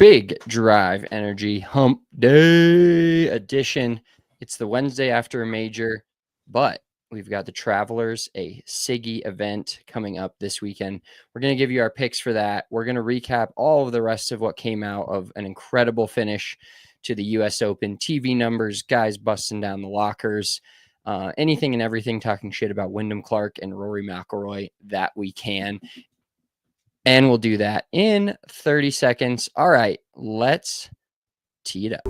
Big Drive Energy Hump Day edition. It's the Wednesday after a major, but we've got the Travelers, a Siggy event coming up this weekend. We're going to give you our picks for that. We're going to recap all of the rest of what came out of an incredible finish to the U.S. Open. TV numbers, guys busting down the lockers, anything and everything, talking shit about Wyndham Clark and Rory McIlroy that we can. And we'll do that in 30 seconds. All right, let's tee it up.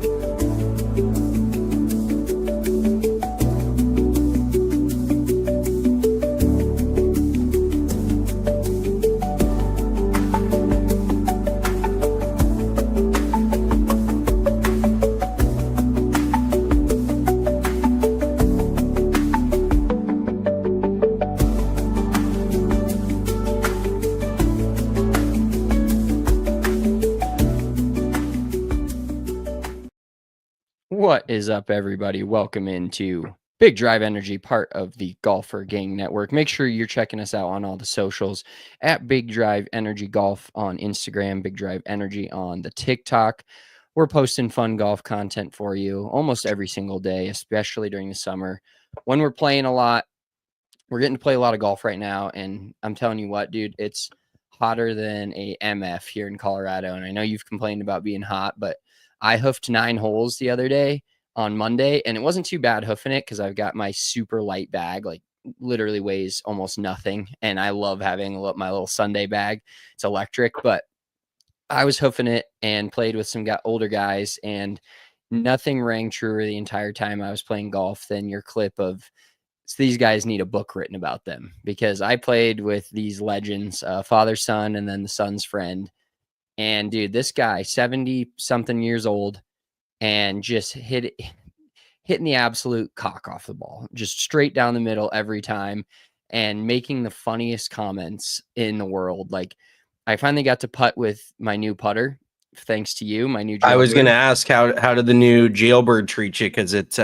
What is up, everybody? Welcome into Big Drive Energy, part of the Golfer Gang Network. Make sure you're checking us out on all the socials at Big Drive Energy Golf on Instagram, Big Drive Energy on the TikTok. We're posting fun golf content for you almost every single day, especially during the summer when we're playing a lot. We're getting to play a lot of golf right now, and I'm telling you what, dude, it's hotter than a MF here in Colorado. And I know you've complained about being hot, but I hoofed 9 holes the other day on Monday, and it wasn't too bad hoofing it because I've got my super light bag, like literally weighs almost nothing. And I love having my little Sunday bag. It's electric, but I was hoofing it and played with some older guys, and nothing rang truer the entire time I was playing golf than your clip of these guys need a book written about them, because I played with these legends, father, son, and then the son's friend. And dude, this guy, 70 something years old, and just hitting the absolute cock off the ball, just straight down the middle every time, and making the funniest comments in the world. Like, I finally got to putt with my new putter, thanks to you, my new jailbird. I was going to ask, how did the new jailbird treat you? Because it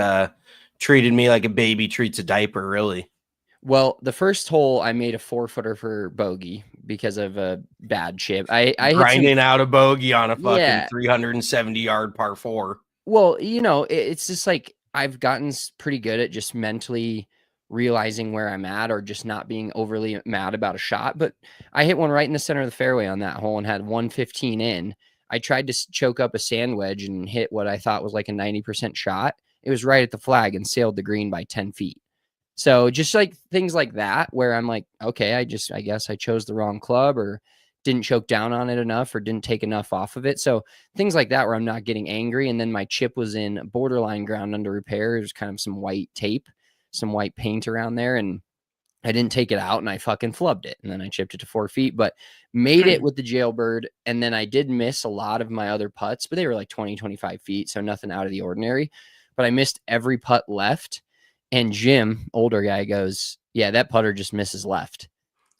treated me like a baby treats a diaper, really. Well, the first hole, I made a 4-footer for bogey because of a bad chip. I grinding out a bogey on a fucking 370-yard par 4. Well, you know, it's just like I've gotten pretty good at just mentally realizing where I'm at, or just not being overly mad about a shot. But I hit one right in the center of the fairway on that hole and had 115 in. I tried to choke up a sand wedge and hit what I thought was like a 90% shot. It was right at the flag and sailed the green by 10 feet. So just like things like that, where I'm like, okay, I guess I chose the wrong club, or didn't choke down on it enough, or didn't take enough off of it. So things like that, where I'm not getting angry. And then my chip was in borderline ground under repair. There's kind of some white tape, some white paint around there, and I didn't take it out, and I fucking flubbed it. And then I chipped it to 4 feet, but made it with the jailbird. And then I did miss a lot of my other putts, but they were like 20, 25 feet. So nothing out of the ordinary, but I missed every putt left. And Jim, older guy, goes, yeah, that putter just misses left.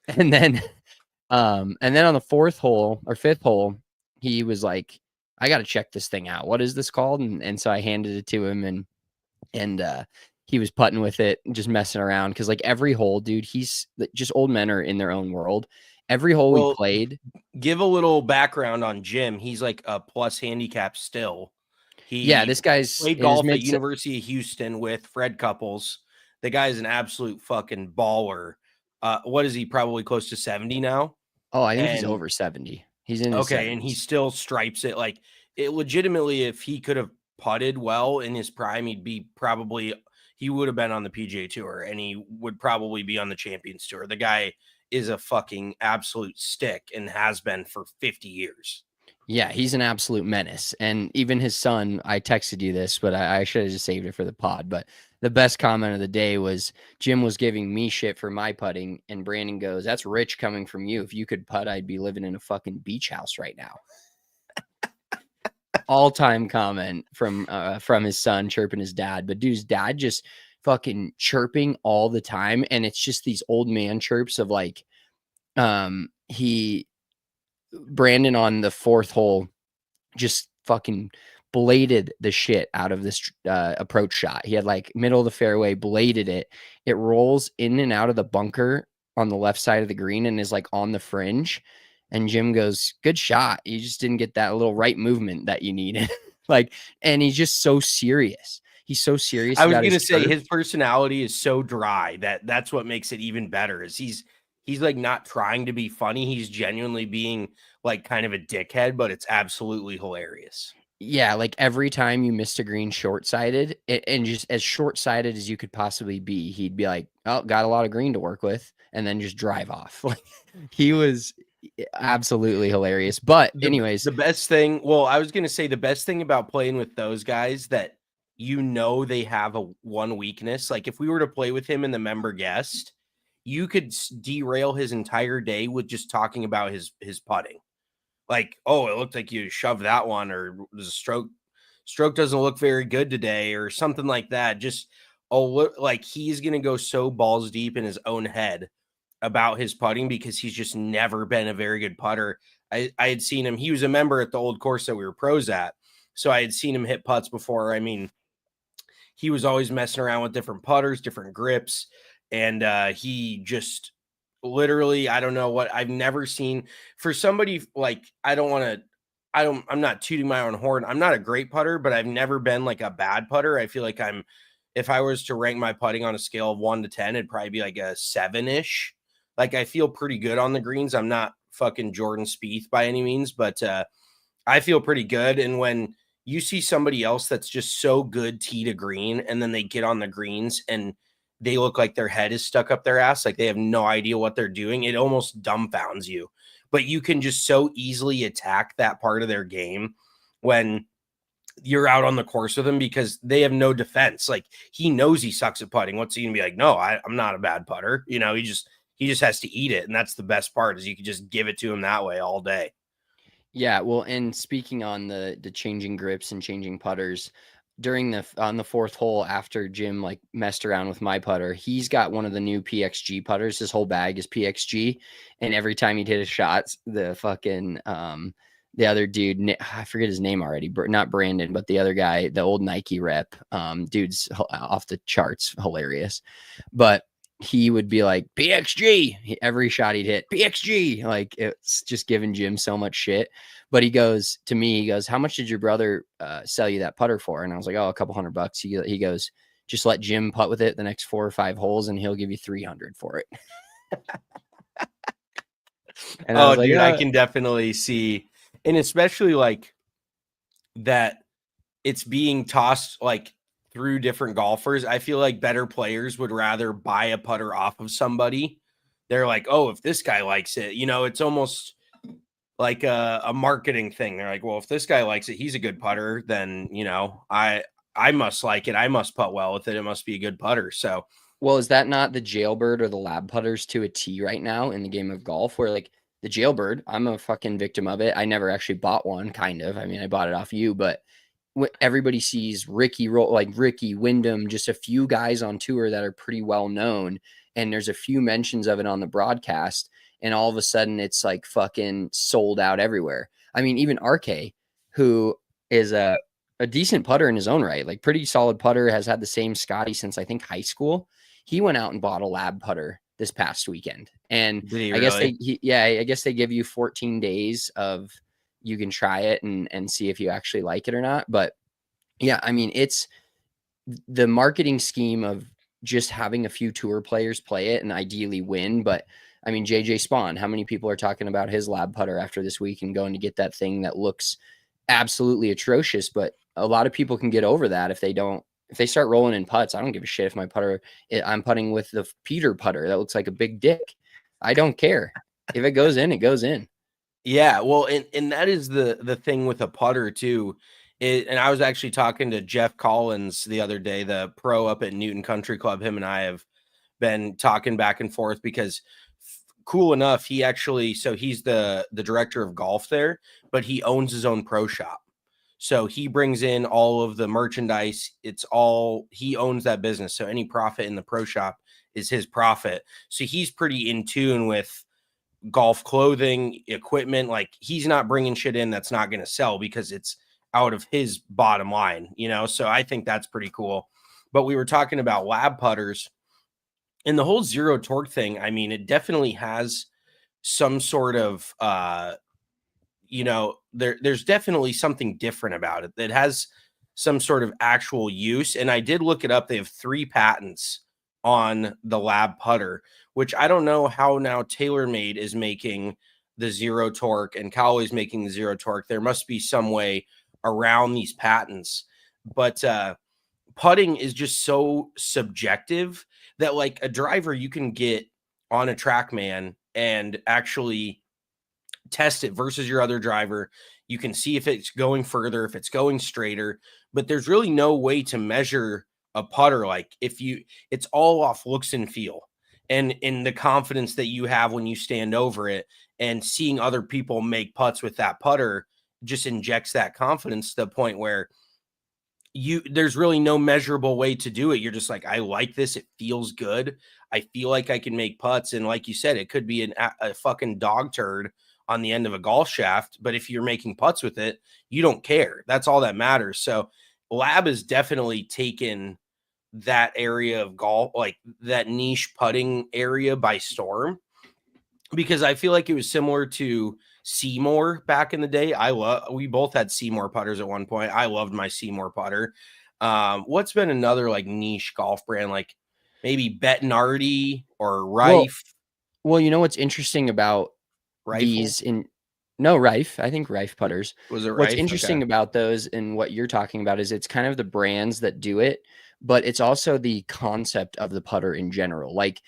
And then on the 4th hole or 5th hole, he was like, I got to check this thing out. What is this called? And so I handed it to him, and he was putting with it, just messing around. Cause like every hole, dude, he's just, old men are in their own world. Every hole we played. Give a little background on Jim. He's like a plus handicap still. This guy's played golf at University of Houston with Fred Couples. The guy's an absolute fucking baller. What is he? Probably close to 70 now. Oh, I think he's over 70. He's in his 70s. And he still stripes it. Like, it legitimately, if he could have putted well in his prime, he would have been on the PGA Tour, and he would probably be on the Champions Tour. The guy is a fucking absolute stick and has been for 50 years. Yeah, he's an absolute menace. And even his son, I texted you this, but I should have just saved it for the pod. But the best comment of the day was Jim was giving me shit for my putting, and Brandon goes, that's rich coming from you. If you could putt, I'd be living in a fucking beach house right now. All-time comment from his son chirping his dad. But dude's dad just fucking chirping all the time. And it's just these old man chirps of like, Brandon on the 4th hole just fucking bladed the shit out of this approach shot. He had like middle of the fairway, bladed it. It rolls in and out of the bunker on the left side of the green and is like on the fringe. And Jim goes, good shot. You just didn't get that little right movement that you needed. Like, and he's just so serious. He's so serious I was about gonna his say turf. his personality is so dry that's what makes it even better. Is he's like not trying to be funny. He's genuinely being like kind of a dickhead, but it's absolutely hilarious. Yeah, like every time you missed a green short-sided, and just as short-sighted as you could possibly be, he'd be like, "Oh, got a lot of green to work with," and then just drive off. Like he was absolutely hilarious. But anyways, The best thing, well, I was gonna say the best thing about playing with those guys that they have a one weakness. Like if we were to play with him in the member guest, you could derail his entire day with just talking about his putting. Like, oh, it looked like you shoved that one, or the stroke doesn't look very good today, or something like that. Just like he's gonna go so balls deep in his own head about his putting because he's just never been a very good putter. I had seen him, he was a member at the old course that we were pros at. So I had seen him hit putts before. I mean, he was always messing around with different putters, different grips, and he just literally, I don't know what I've never seen for somebody like I'm not tooting my own horn. I'm not a great putter, but I've never been like a bad putter. I feel like if I was to rank my putting on a scale of 1 to 10, it'd probably be like a 7-ish. Like I feel pretty good on the greens. I'm not fucking Jordan Spieth by any means, but I feel pretty good. And when you see somebody else that's just so good tee to green, and then they get on the greens and they look like their head is stuck up their ass, like they have no idea what they're doing, it almost dumbfounds you. But you can just so easily attack that part of their game when you're out on the course with them because they have no defense. Like he knows he sucks at putting. What's he gonna be like? No, I'm not a bad putter. You know, he just has to eat it. And that's the best part, is you can just give it to him that way all day. yeah, well, and speaking on the changing grips and changing putters, during on the fourth hole after Jim like messed around with my putter, he's got one of the new PXG putters. His whole bag is PXG, and every time he'd hit a shot, the fucking the other dude, I forget his name already, not Brandon, but the other guy, the old Nike rep, dude's off the charts, hilarious. But he would be like PXG every shot he'd hit, PXG, like it's just giving Jim so much shit. But he goes to me, he goes, how much did your brother sell you that putter for? And I was like, oh, a couple $100. He goes, just let Jim putt with it the next 4 or 5 holes and he'll give you 300 for it. And I was like, dude, I can definitely see, and especially like that it's being tossed like through different golfers. I feel like better players would rather buy a putter off of somebody. They're like, oh, if this guy likes it, it's almost like a marketing thing. They're like, well, if this guy likes it, he's a good putter, then I must like it. I must putt well with it. It must be a good putter. So, well, is that not the jailbird or the lab putters to a T right now in the game of golf? Where like the jailbird, I'm a fucking victim of it. I never actually bought one, kind of. I mean, I bought it off you, but everybody sees Ricky, like Ricky, Wyndham, just a few guys on tour that are pretty well known, and there's a few mentions of it on the broadcast, and all of a sudden it's like fucking sold out everywhere. I mean, even RK, who is a decent putter in his own right, like pretty solid putter, has had the same Scotty since I think high school. He went out and bought a lab putter this past weekend, and did he I guess really? I guess they give you 14 days of you can try it and see if you actually like it or not. But yeah, I mean, it's the marketing scheme of just having a few tour players play it and ideally win. But I mean, JJ Spaun, how many people are talking about his lab putter after this week and going to get that thing that looks absolutely atrocious? But a lot of people can get over that if they start rolling in putts. I don't give a shit if my putter, I'm putting with the Peter putter that looks like a big dick. I don't care. If it goes in, it goes in. Yeah, well, and that is the thing with a putter too. And I was actually talking to Jeff Collins the other day, the pro up at Newton Country Club. Him and I have been talking back and forth because cool enough, he's the director of golf there, but he owns his own pro shop. So he brings in all of the merchandise. He owns that business. So any profit in the pro shop is his profit. So he's pretty in tune with golf clothing, equipment. Like he's not bringing shit in that's not going to sell because it's out of his bottom line, So I think that's pretty cool. But we were talking about lab putters and the whole zero torque thing. I mean, it definitely has some sort of there's definitely something different about it that has some sort of actual use. And I did look it up. They have 3 patents on the lab putter, which I don't know how now TaylorMade is making the zero torque and Callaway's making the zero torque. There must be some way around these patents, but putting is just so subjective that like a driver you can get on a TrackMan and actually test it versus your other driver. You can see if it's going further, if it's going straighter, but there's really no way to measure a putter. Like it's all off looks and feel and in the confidence that you have when you stand over it, and seeing other people make putts with that putter just injects that confidence to the point where there's really no measurable way to do it. You're just like, I like this. It feels good. I feel like I can make putts. And like you said, it could be a fucking dog turd on the end of a golf shaft, but if you're making putts with it, you don't care. That's all that matters. So Lab has definitely taken that area of golf, like that niche putting area, by storm, because I feel like it was similar to Seymour back in the day. We both had Seymour putters at one point. I loved my Seymour putter. What's been another like niche golf brand, like maybe Bettinardi or Rife? Well, you know what's interesting about Rifle? Rife. I think Rife putters. Was it What's Rife? interesting Okay. about those and what you're talking about is it's kind of the brands that do it, but it's also the concept of the putter in general. Like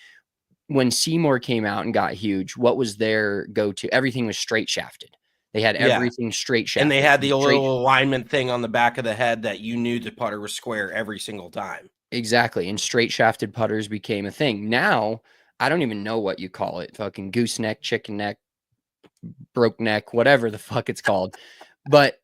when Seymour came out and got huge, what was their go-to? Everything was straight shafted. They had Yeah. everything straight And they shafted. had the little alignment thing on the back of the head that you knew the putter was square every single time. Exactly. And straight shafted putters became a thing. Now, I don't even know what you call it. Fucking gooseneck, chicken neck, broke neck, whatever the fuck it's called. But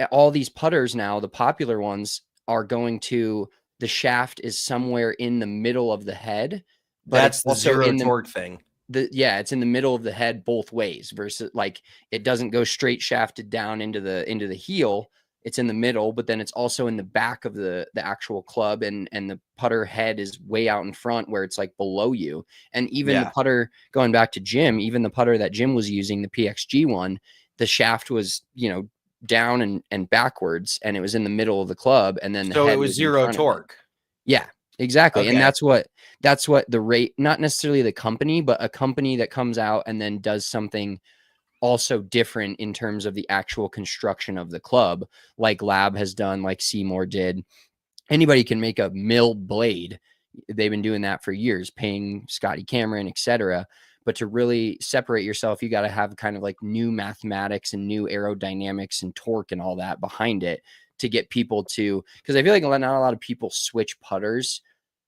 all these putters now, the popular ones, are going to the shaft is somewhere in the middle of the head, but it's That's the also zero in torque thing. it's in the middle of the head both ways versus like it doesn't go straight shafted down into the heel. It's in the middle, but then it's also in the back of the actual club, and the putter head is way out in front where it's like below you. And even the putter, going back to Jim, even the putter that Jim was using, the PXG one, the shaft was, down and backwards, and it was in the middle of the club, and then the So it head was was in zero front of it. torque. Yeah, exactly. And Okay. that's what the rate, not necessarily the company, but a company that comes out and then does something also different in terms of the actual construction of the club, like Lab has done, like Seymour did. Anybody can make a milled blade. They've been doing that for years, paying Scotty Cameron, etc. But to really separate yourself, you got to have kind of like new mathematics and new aerodynamics and torque and all that behind it to get people to, because I feel like not a lot of people switch putters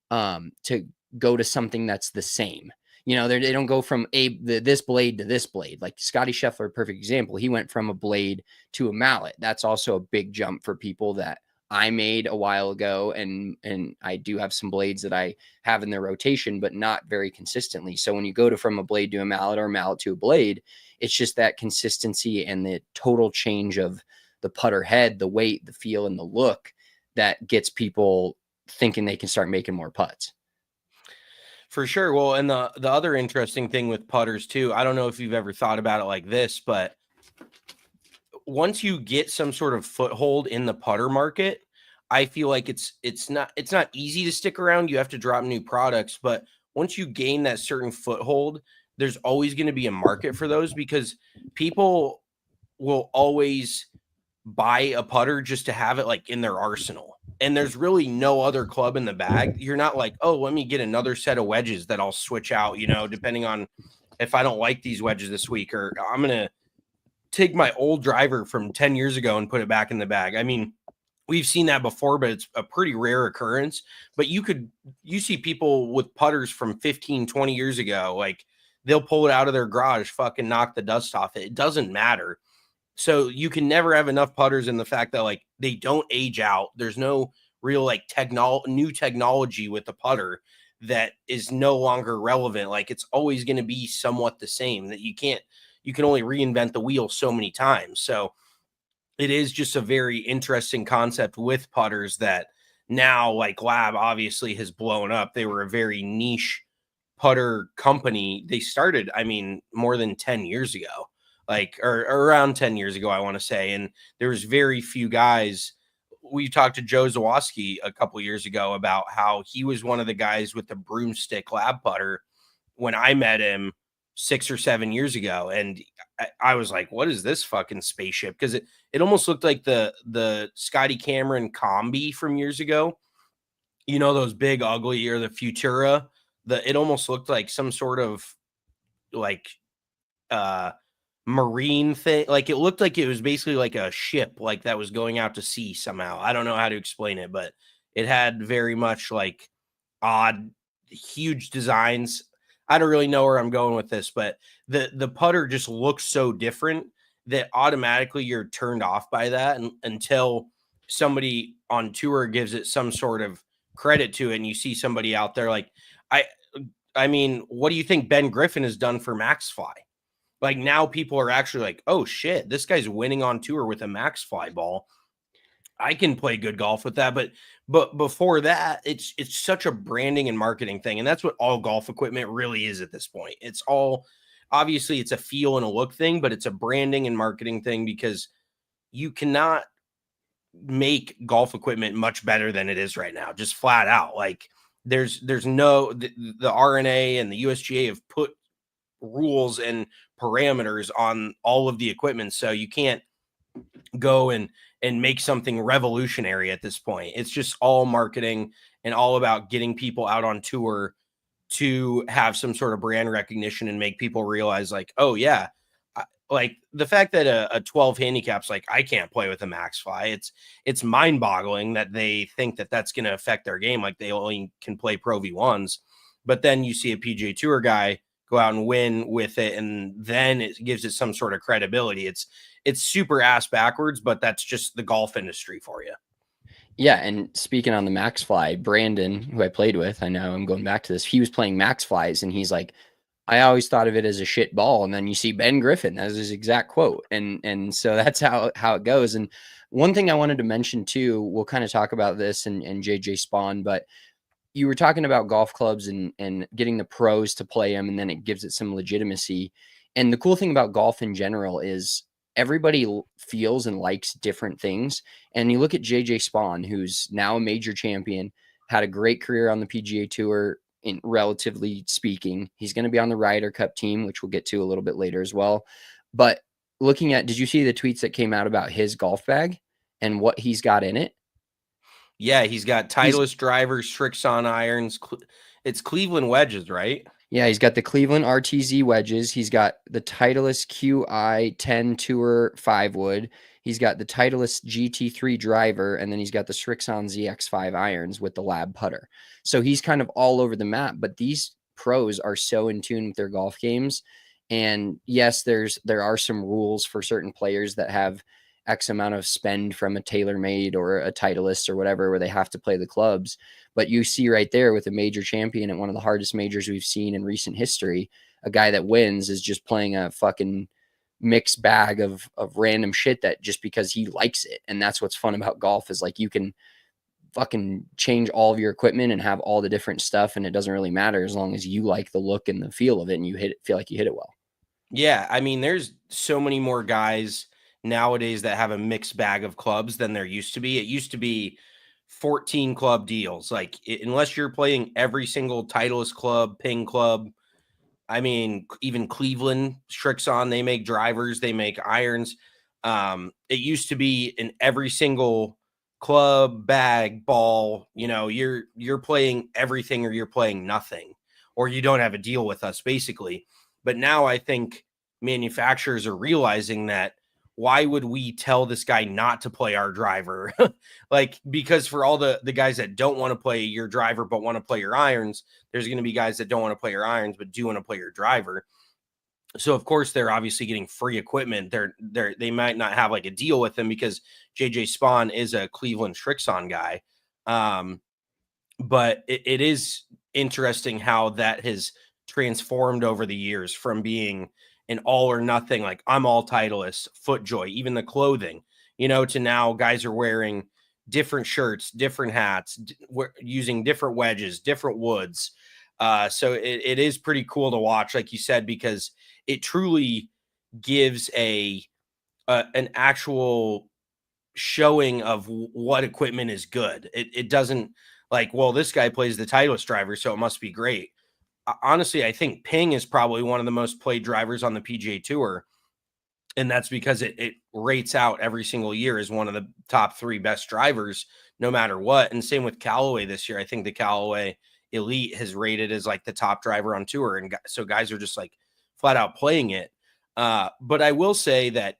to go to something that's the same. They don't go from this blade to this blade. Like Scotty Scheffler, perfect example. He went from a blade to a mallet. That's also a big jump for people that I made a while ago, and I do have some blades that I have in their rotation, but not very consistently. So when you go from a blade to a mallet or a mallet to a blade, it's just that consistency and the total change of the putter head, the weight, the feel, and the look that gets people thinking they can start making more putts. For sure. Well, and the other interesting thing with putters too, I don't know if you've ever thought about it like this, but once you get some sort of foothold in the putter market, I feel like it's not easy to stick around. You have to drop new products, but once you gain that certain foothold, there's always going to be a market for those, because people will always buy a putter just to have it like in their arsenal. And there's really no other club in the bag. You're not like, oh, let me get another set of wedges that I'll switch out, depending on if I don't like these wedges this week, or I'm going to take my old driver from 10 years ago and put it back in the bag. I mean, we've seen that before, but it's a pretty rare occurrence. But you see people with putters from 15, 20 years ago, like they'll pull it out of their garage, fucking knock the dust off it. It doesn't matter. So you can never have enough putters in the fact that like they don't age out. There's no real like new technology with the putter that is no longer relevant. Like it's always going to be somewhat the same, that you can only reinvent the wheel so many times. So it is just a very interesting concept with putters that now, like Lab obviously has blown up. They were a very niche putter company, they started, I mean, more than 10 years ago, like, or around 10 years ago, I want to say. And there was very few guys. We talked to Joe Zawoski a couple years ago about how he was one of the guys with the broomstick lab putter when I met him 6 or 7 years ago. And I was like, what is this fucking spaceship? Because it almost looked like the Scotty Cameron combi from years ago. You know, those big ugly, or the Futura. It almost looked like some sort of like marine thing. Like, it looked like it was basically like a ship, like that was going out to sea somehow. I don't know how to explain it, but it had very much like odd, huge designs. I don't really know where I'm going with this, but the putter just looks so different that automatically you're turned off by that, until somebody on tour gives it some sort of credit to it, and you see somebody out there like I mean, what do you think Ben Griffin has done for MaxFly? Like, now people are actually like, oh shit, this guy's winning on tour with a MaxFly ball. I can play good golf with that. But before that, it's such a branding and marketing thing. And that's what all golf equipment really is at this point. It's all, obviously it's a feel and a look thing, but it's a branding and marketing thing, because you cannot make golf equipment much better than it is right now, just flat out. Like, there's no, the RNA and the USGA have put rules and parameters on all of the equipment, so you can't go and make something revolutionary at this point. It's just all marketing and all about getting people out on tour to have some sort of brand recognition and make people realize, like, oh yeah, like the fact that a 12 handicap's like, I can't play with a MaxFly. It's mind boggling that they think that that's going to affect their game. Like, they only can play Pro V1s, but then you see a PGA Tour guy go out and win with it, and then it gives it some sort of credibility. It's super ass backwards, but that's just the golf industry for you. Yeah, and speaking on the MaxFly, Brandon, who I played with, I know I'm going back to this, he was playing MaxFlies, and he's like, I always thought of it as a shit ball. And then you see Ben Griffin, that's his exact quote. And so that's how it goes. And one thing I wanted to mention too, we'll kind of talk about this and JJ Spaun, but you were talking about golf clubs and getting the pros to play them, and then it gives it some legitimacy. And the cool thing about golf in general is everybody feels and likes different things. And you look at JJ Spaun, who's now a major champion, had a great career on the PGA Tour, in relatively speaking. He's going to be on the Ryder Cup team, which we'll get to a little bit later as well. But looking at, did you see the tweets that came out about his golf bag and what he's got in it? Yeah, he's got Titleist drivers, Srixon irons. It's Cleveland wedges, right? Yeah, he's got the Cleveland RTZ wedges. He's got the Titleist QI 10 Tour 5 wood. He's got the Titleist GT3 driver, and then he's got the Srixon ZX5 irons with the lab putter. So he's kind of all over the map, but these pros are so in tune with their golf games. And yes, there are some rules for certain players that have X amount of spend from a TaylorMade or a Titleist or whatever, where they have to play the clubs. But you see right there with a major champion at one of the hardest majors we've seen in recent history, a guy that wins is just playing a fucking mixed bag of random shit that just because he likes it. And that's what's fun about golf, is like you can fucking change all of your equipment and have all the different stuff, and it doesn't really matter as long as you like the look and the feel of it and you feel like you hit it well. Yeah, I mean, there's so many more guys nowadays that have a mixed bag of clubs than there used to be. It used to be 14 club deals. Like, unless you're playing every single Titleist club, Ping club, I mean, even Cleveland, Srixon, they make drivers, they make irons. It used to be in every single club, bag, ball, you know, you're playing everything or you're playing nothing, or you don't have a deal with us, basically. But now I think manufacturers are realizing that, why would we tell this guy not to play our driver? Like, because for all the guys that don't want to play your driver but want to play your irons, there's going to be guys that don't want to play your irons but do want to play your driver. So of course they're obviously getting free equipment. They might not have like a deal with them, because JJ Spaun is a Cleveland Srixon guy. But it is interesting how that has transformed over the years, from being an all or nothing, like I'm all Titleist, FootJoy, even the clothing, you know, to now guys are wearing different shirts, different hats, using different wedges, different woods. So it is pretty cool to watch, like you said, because it truly gives an actual showing of what equipment is good. It doesn't like, well, this guy plays the Titleist driver, so it must be great. Honestly, I think Ping is probably one of the most played drivers on the PGA Tour. And that's because it rates out every single year as one of the top 3 best drivers, no matter what. And same with Callaway this year. I think the Callaway Elite has rated as like the top driver on tour. And so guys are just like flat out playing it. But I will say that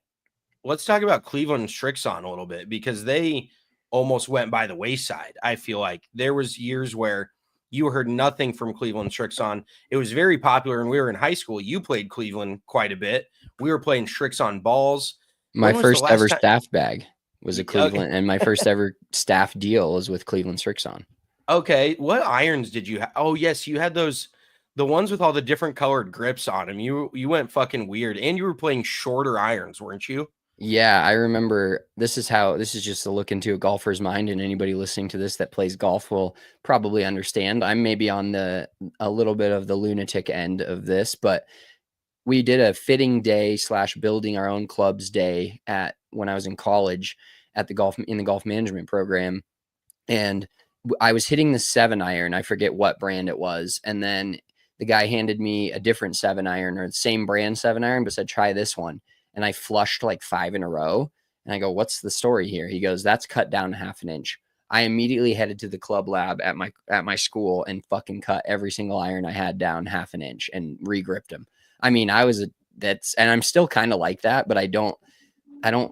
let's talk about Cleveland and Strixon a little bit, because they almost went by the wayside. I feel like there was years where you heard nothing from Cleveland Strixon. It was very popular when we were in high school. You played Cleveland quite a bit. We were playing Strixon balls. My first ever staff bag was a Cleveland, and my first ever staff deal was with Cleveland Strixon. Okay. What irons did you have? Oh, yes. You had those, the ones with all the different colored grips on them. You went fucking weird. And you were playing shorter irons, weren't you? Yeah, I remember. This is just a look into a golfer's mind, and anybody listening to this that plays golf will probably understand. I'm maybe on a little bit of the lunatic end of this, but we did a fitting day / building our own clubs day when I was in college in the golf management program. And I was hitting the 7-iron. I forget what brand it was. And then the guy handed me a different 7-iron, or the same brand 7-iron, but said, try this one. And I flushed like 5 in a row. And I go, what's the story here? He goes, that's cut down 1/2 inch. I immediately headed to the club lab at my school and fucking cut every single iron I had down 1/2 inch and regripped them. I mean, and I'm still kind of like that, but I don't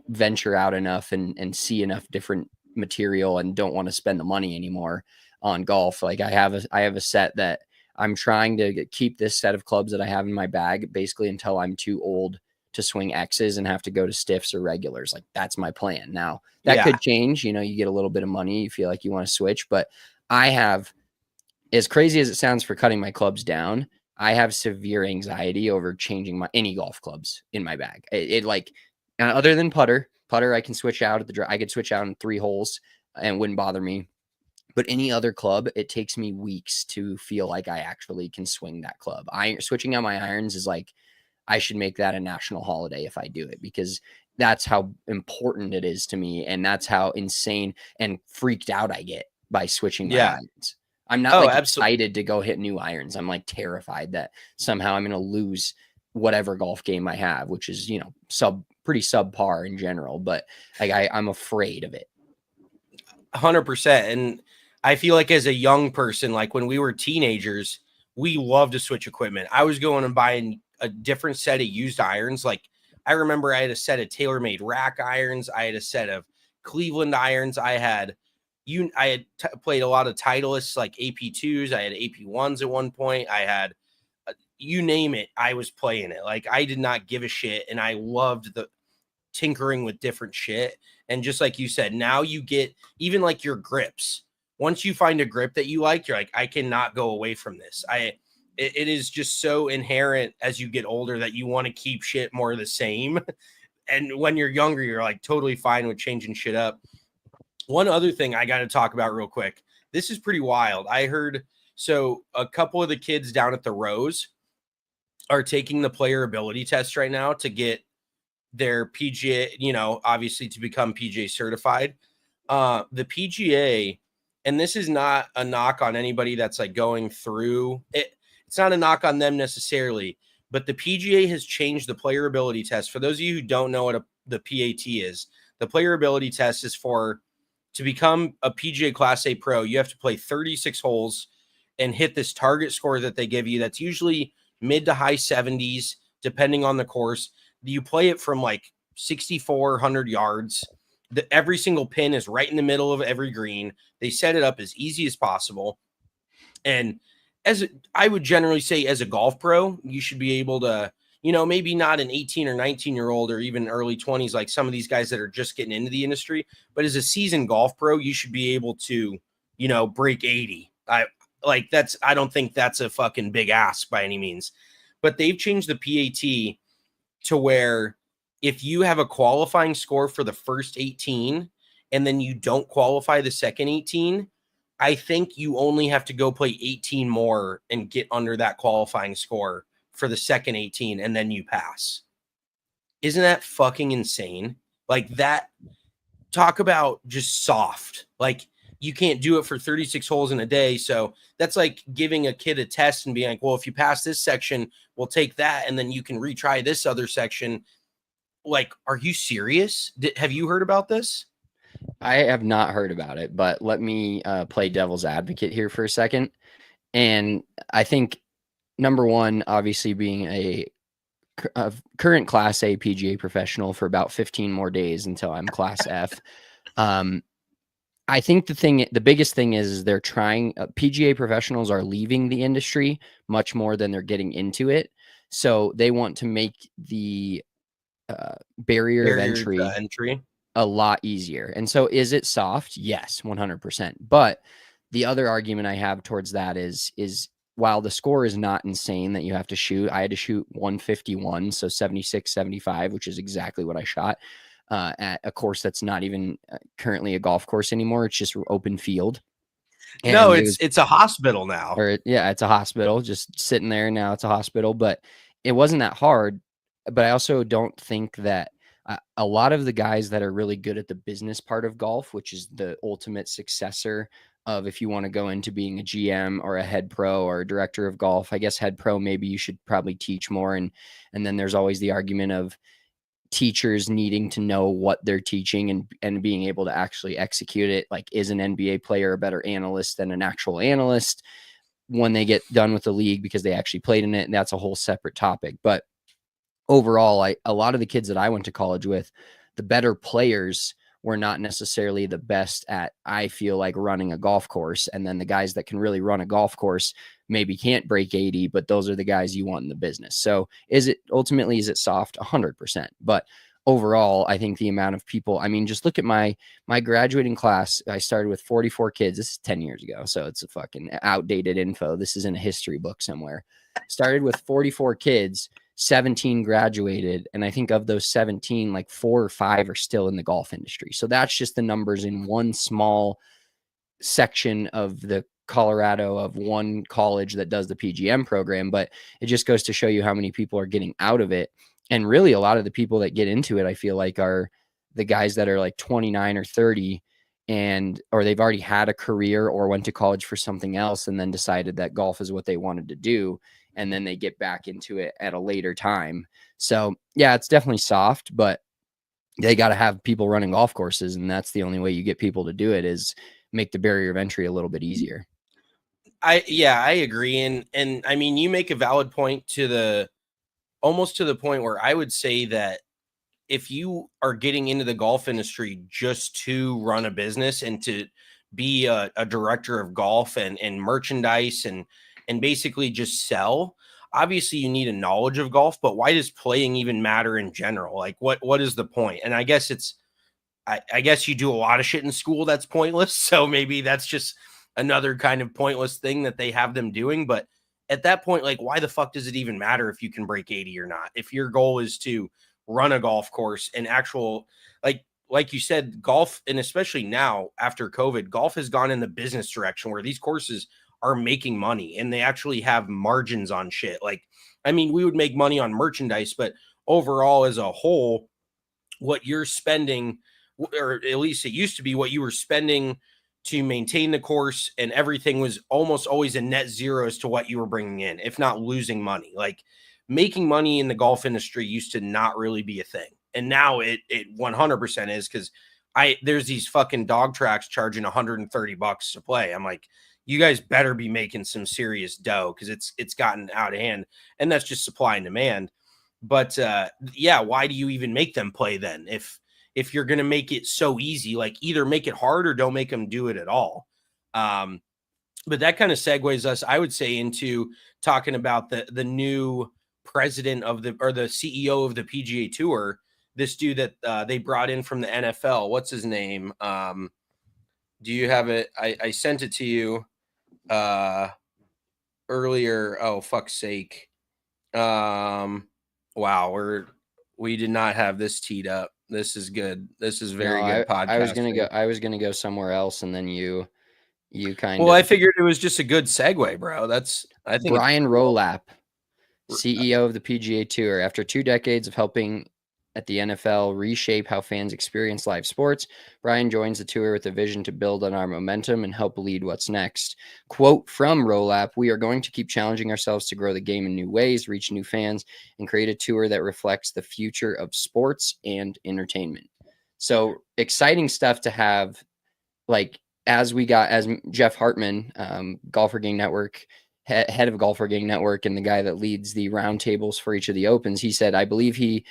venture out enough and see enough different material and don't want to spend the money anymore on golf. Like I have a set that I'm trying to keep this set of clubs that I have in my bag basically until I'm too old to swing X's and have to go to stiffs or regulars. Like that's my plan. Now that could change, you get a little bit of money, you feel like you want to switch, but I have, as crazy as it sounds for cutting my clubs down, I have severe anxiety over changing any golf clubs in my bag. It like, other than putter, I can switch out I could switch out in 3 holes and it wouldn't bother me. But any other club, it takes me weeks to feel like I actually can swing that club. Switching out my irons is like, I should make that a national holiday if I do it, because that's how important it is to me. And that's how insane and freaked out I get by switching my irons. I'm not excited to go hit new irons. I'm like terrified that somehow I'm going to lose whatever golf game I have, which is, pretty subpar in general, but like I'm afraid of it. 100%. And I feel like as a young person, like when we were teenagers, we loved to switch equipment. I was going and buying a different set of used irons. Like I remember I had a set of TaylorMade rack irons. I had a set of Cleveland irons. I had played a lot of Titleists, like AP2s. I had AP1s at one point. I had, you name it, I was playing it. Like I did not give a shit. And I loved the tinkering with different shit. And just like you said, now you get even like your grips. Once you find a grip that you like, you're like, I cannot go away from this. It is just so inherent as you get older that you want to keep shit more the same. And when you're younger, you're like totally fine with changing shit up. One other thing I got to talk about real quick. This is pretty wild. I heard, so a couple of the kids down at the Rose are taking the player ability test right now to get their PGA, obviously to become PGA certified. The PGA, and this is not a knock on anybody that's like going through it. It's not a knock on them necessarily, but the PGA has changed the player ability test. For those of you who don't know what the PAT is, the player ability test is to become a PGA Class A pro, you have to play 36 holes and hit this target score that they give you. That's usually mid to high 70s, depending on the course. You play it from like 6,400 yards. Every single pin is right in the middle of every green. They set it up as easy as possible. And I would generally say as a golf pro, you should be able to, maybe not an 18 or 19-year-old or even early 20s, like some of these guys that are just getting into the industry. But as a seasoned golf pro, you should be able to, break 80. I don't think that's a fucking big ask by any means. But they've changed the PAT to where if you have a qualifying score for the first 18 and then you don't qualify the second 18, I think you only have to go play 18 more and get under that qualifying score for the second 18, and then you pass. Isn't that fucking insane? Like that, talk about just soft. Like you can't do it for 36 holes in a day. So that's like giving a kid a test and being like, well, if you pass this section, we'll take that. And then you can retry this other section. Like, are you serious? Have you heard about this? I have not heard about it, but let me play devil's advocate here for a second. And I think number one, obviously being a current Class A PGA professional for about 15 more days until I'm Class F. I think the biggest thing is they're trying. PGA professionals are leaving the industry much more than they're getting into it. So they want to make the barrier of entry a lot easier. And so is it soft? Yes, 100%. But the other argument I have towards that is while the score is not insane that you have to shoot, I had to shoot 151, so 76, 75, which is exactly what I shot at a course that's not even currently a golf course anymore. It's just open field. And no, it's a hospital now. Yeah, it's a hospital just sitting there now. It's a hospital, but it wasn't that hard. But I also don't think that a lot of the guys that are really good at the business part of golf, which is the ultimate successor of if you want to go into being a GM or a head pro or a director of golf. I guess head pro, maybe you should probably teach more. And then there's always the argument of teachers needing to know what they're teaching and being able to actually execute it. Like, is an NBA player a better analyst than an actual analyst when they get done with the league because they actually played in it? And that's a whole separate topic. But overall, a lot of the kids that I went to college with, the better players were not necessarily the best at, I feel like, running a golf course. And then the guys that can really run a golf course maybe can't break 80, but those are the guys you want in the business. So is it soft? 100%. But overall, I think the amount of people, I mean, just look at my graduating class. I started with 44 kids. This is 10 years ago. So it's a fucking outdated info. This is in a history book somewhere. Started with 44 kids. 17 graduated, and I think of those 17, like 4 or 5 are still in the golf industry. So that's just the numbers in one small section of the Colorado of one college that does the PGM program, but it just goes to show you how many people are getting out of it. And really a lot of the people that get into it, I feel like, are the guys that are like 29 or 30 or they've already had a career or went to college for something else and then decided that golf is what they wanted to do, and then they get back into it at a later time. So yeah, it's definitely soft, but they got to have people running golf courses, and that's the only way you get people to do it, is make the barrier of entry a little bit easier. I agree. And I mean, you make a valid point almost to the point where I would say that if you are getting into the golf industry just to run a business and to be a director of golf and merchandise and basically just sell, obviously you need a knowledge of golf, but why does playing even matter in general? Like what is the point? And I guess I guess you do a lot of shit in school that's pointless. So maybe that's just another kind of pointless thing that they have them doing. But at that point, like, why the fuck does it even matter if you can break 80 or not? If your goal is to run a golf course and actual, like you said, golf, and especially now after COVID, golf has gone in the business direction where these courses are making money and they actually have margins on shit. Like, I mean, we would make money on merchandise, but overall as a whole, what you're spending, or at least it used to be what you were spending to maintain the course, and everything was almost always a net zero as to what you were bringing in, if not losing money. Like, making money in the golf industry used to not really be a thing. And now it 100% is, because there's these fucking dog tracks charging $130 to play. I'm like, you guys better be making some serious dough, because it's gotten out of hand, and that's just supply and demand. But yeah, why do you even make them play then? If you're going to make it so easy, like, either make it hard or don't make them do it at all. But that kind of segues us, I would say, into talking about the new president or the CEO of the PGA Tour, this dude that they brought in from the NFL. What's his name? Do you have it? I sent it to you earlier. Oh, fuck's sake. Wow, we did not have this teed up. This is good. This is very good podcast. I was gonna go somewhere else, and then you You kind Well, of. I figured it was just a good segue, bro. I think Brian Rolap, CEO of the PGA Tour. After 2 decades of helping at the NFL reshape how fans experience live sports, Brian joins the tour with a vision to build on our momentum and help lead what's next. Quote from Rolap, "We are going to keep challenging ourselves to grow the game in new ways, reach new fans, and create a tour that reflects the future of sports and entertainment." So exciting stuff to have, like, as Jeff Hartman, Golfer Gang Network, head of Golfer Gang Network, and the guy that leads the roundtables for each of the opens, he said, I believe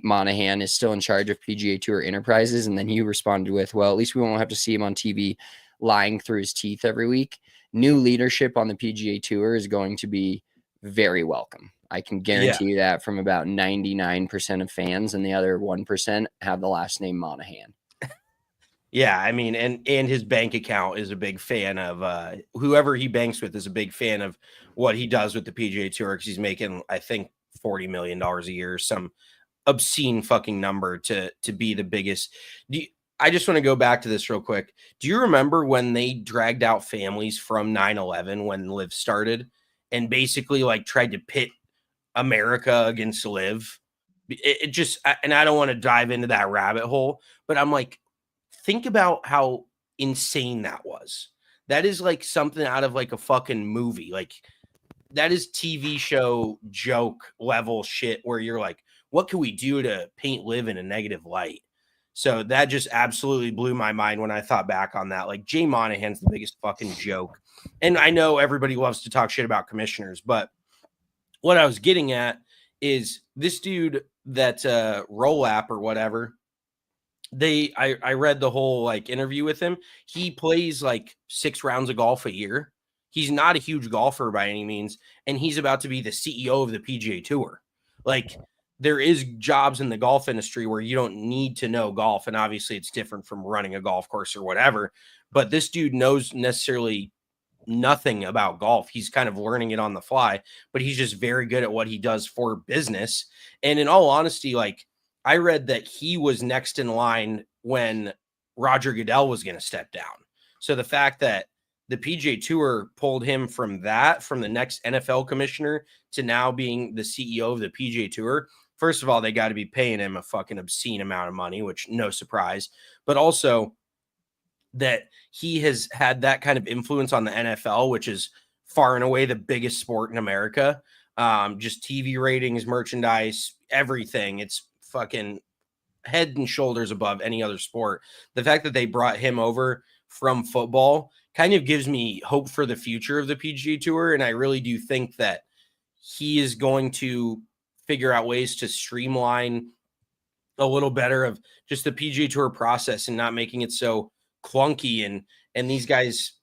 Monahan is still in charge of PGA Tour Enterprises. And then he responded with, well, at least we won't have to see him on TV lying through his teeth every week. New leadership on the PGA Tour is going to be very welcome. I can guarantee you that from about 99% of fans, and the other 1% have the last name Monahan. Yeah, I mean, and his bank account is a big fan of whoever he banks with is a big fan of what he does with the PGA Tour, because he's making, I think, $40 million a year, some obscene fucking number to be the biggest. I just want to go back to this real quick. Do you remember when they dragged out families from 9/11 when Live started and basically like tried to pit America against Live? It just, and I don't want to dive into that rabbit hole, but I'm like, think about how insane that was. That is like something out of like a fucking movie. Like, that is TV show joke level shit where you're like, what can we do to paint Live in a negative light? So that just absolutely blew my mind when I thought back on that. Like, Jay Monahan's the biggest fucking joke. And I know everybody loves to talk shit about commissioners, but what I was getting at is this dude that Rolap or whatever, I read the whole like interview with him. He plays like 6 rounds of golf a year. He's not a huge golfer by any means, and he's about to be the CEO of the PGA Tour. Like, there is jobs in the golf industry where you don't need to know golf, and obviously it's different from running a golf course or whatever, but this dude knows necessarily nothing about golf. He's kind of learning it on the fly, but he's just very good at what he does for business. And in all honesty, like, I read that he was next in line when Roger Goodell was going to step down. So the fact that the PGA Tour pulled him from the next NFL commissioner to now being the CEO of the PGA Tour, first of all, they got to be paying him a fucking obscene amount of money, which no surprise, but also that he has had that kind of influence on the NFL, which is far and away the biggest sport in America. Just TV ratings, merchandise, everything. It's fucking head and shoulders above any other sport. The fact that they brought him over from football kind of gives me hope for the future of the PGA Tour. And I really do think that he is going to figure out ways to streamline a little better of just the PGA Tour process and not making it so clunky, and these guys,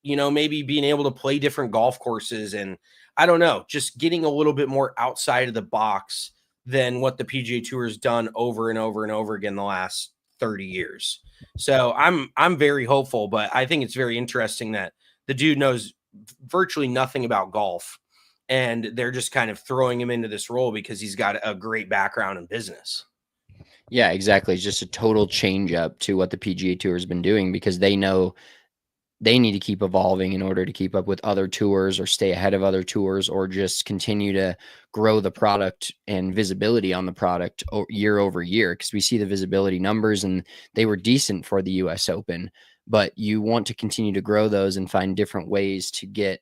you know, maybe being able to play different golf courses, and I don't know, just getting a little bit more outside of the box than what the PGA Tour has done over and over and over again the last 30 years. So I'm very hopeful, but I think it's very interesting that the dude knows virtually nothing about golf, and they're just kind of throwing him into this role because he's got a great background in business. Yeah, exactly. It's just a total change up to what the PGA Tour has been doing, because they know they need to keep evolving in order to keep up with other tours or stay ahead of other tours, or just continue to grow the product and visibility on the product year over year. Because we see the visibility numbers and they were decent for the US Open, but you want to continue to grow those and find different ways to get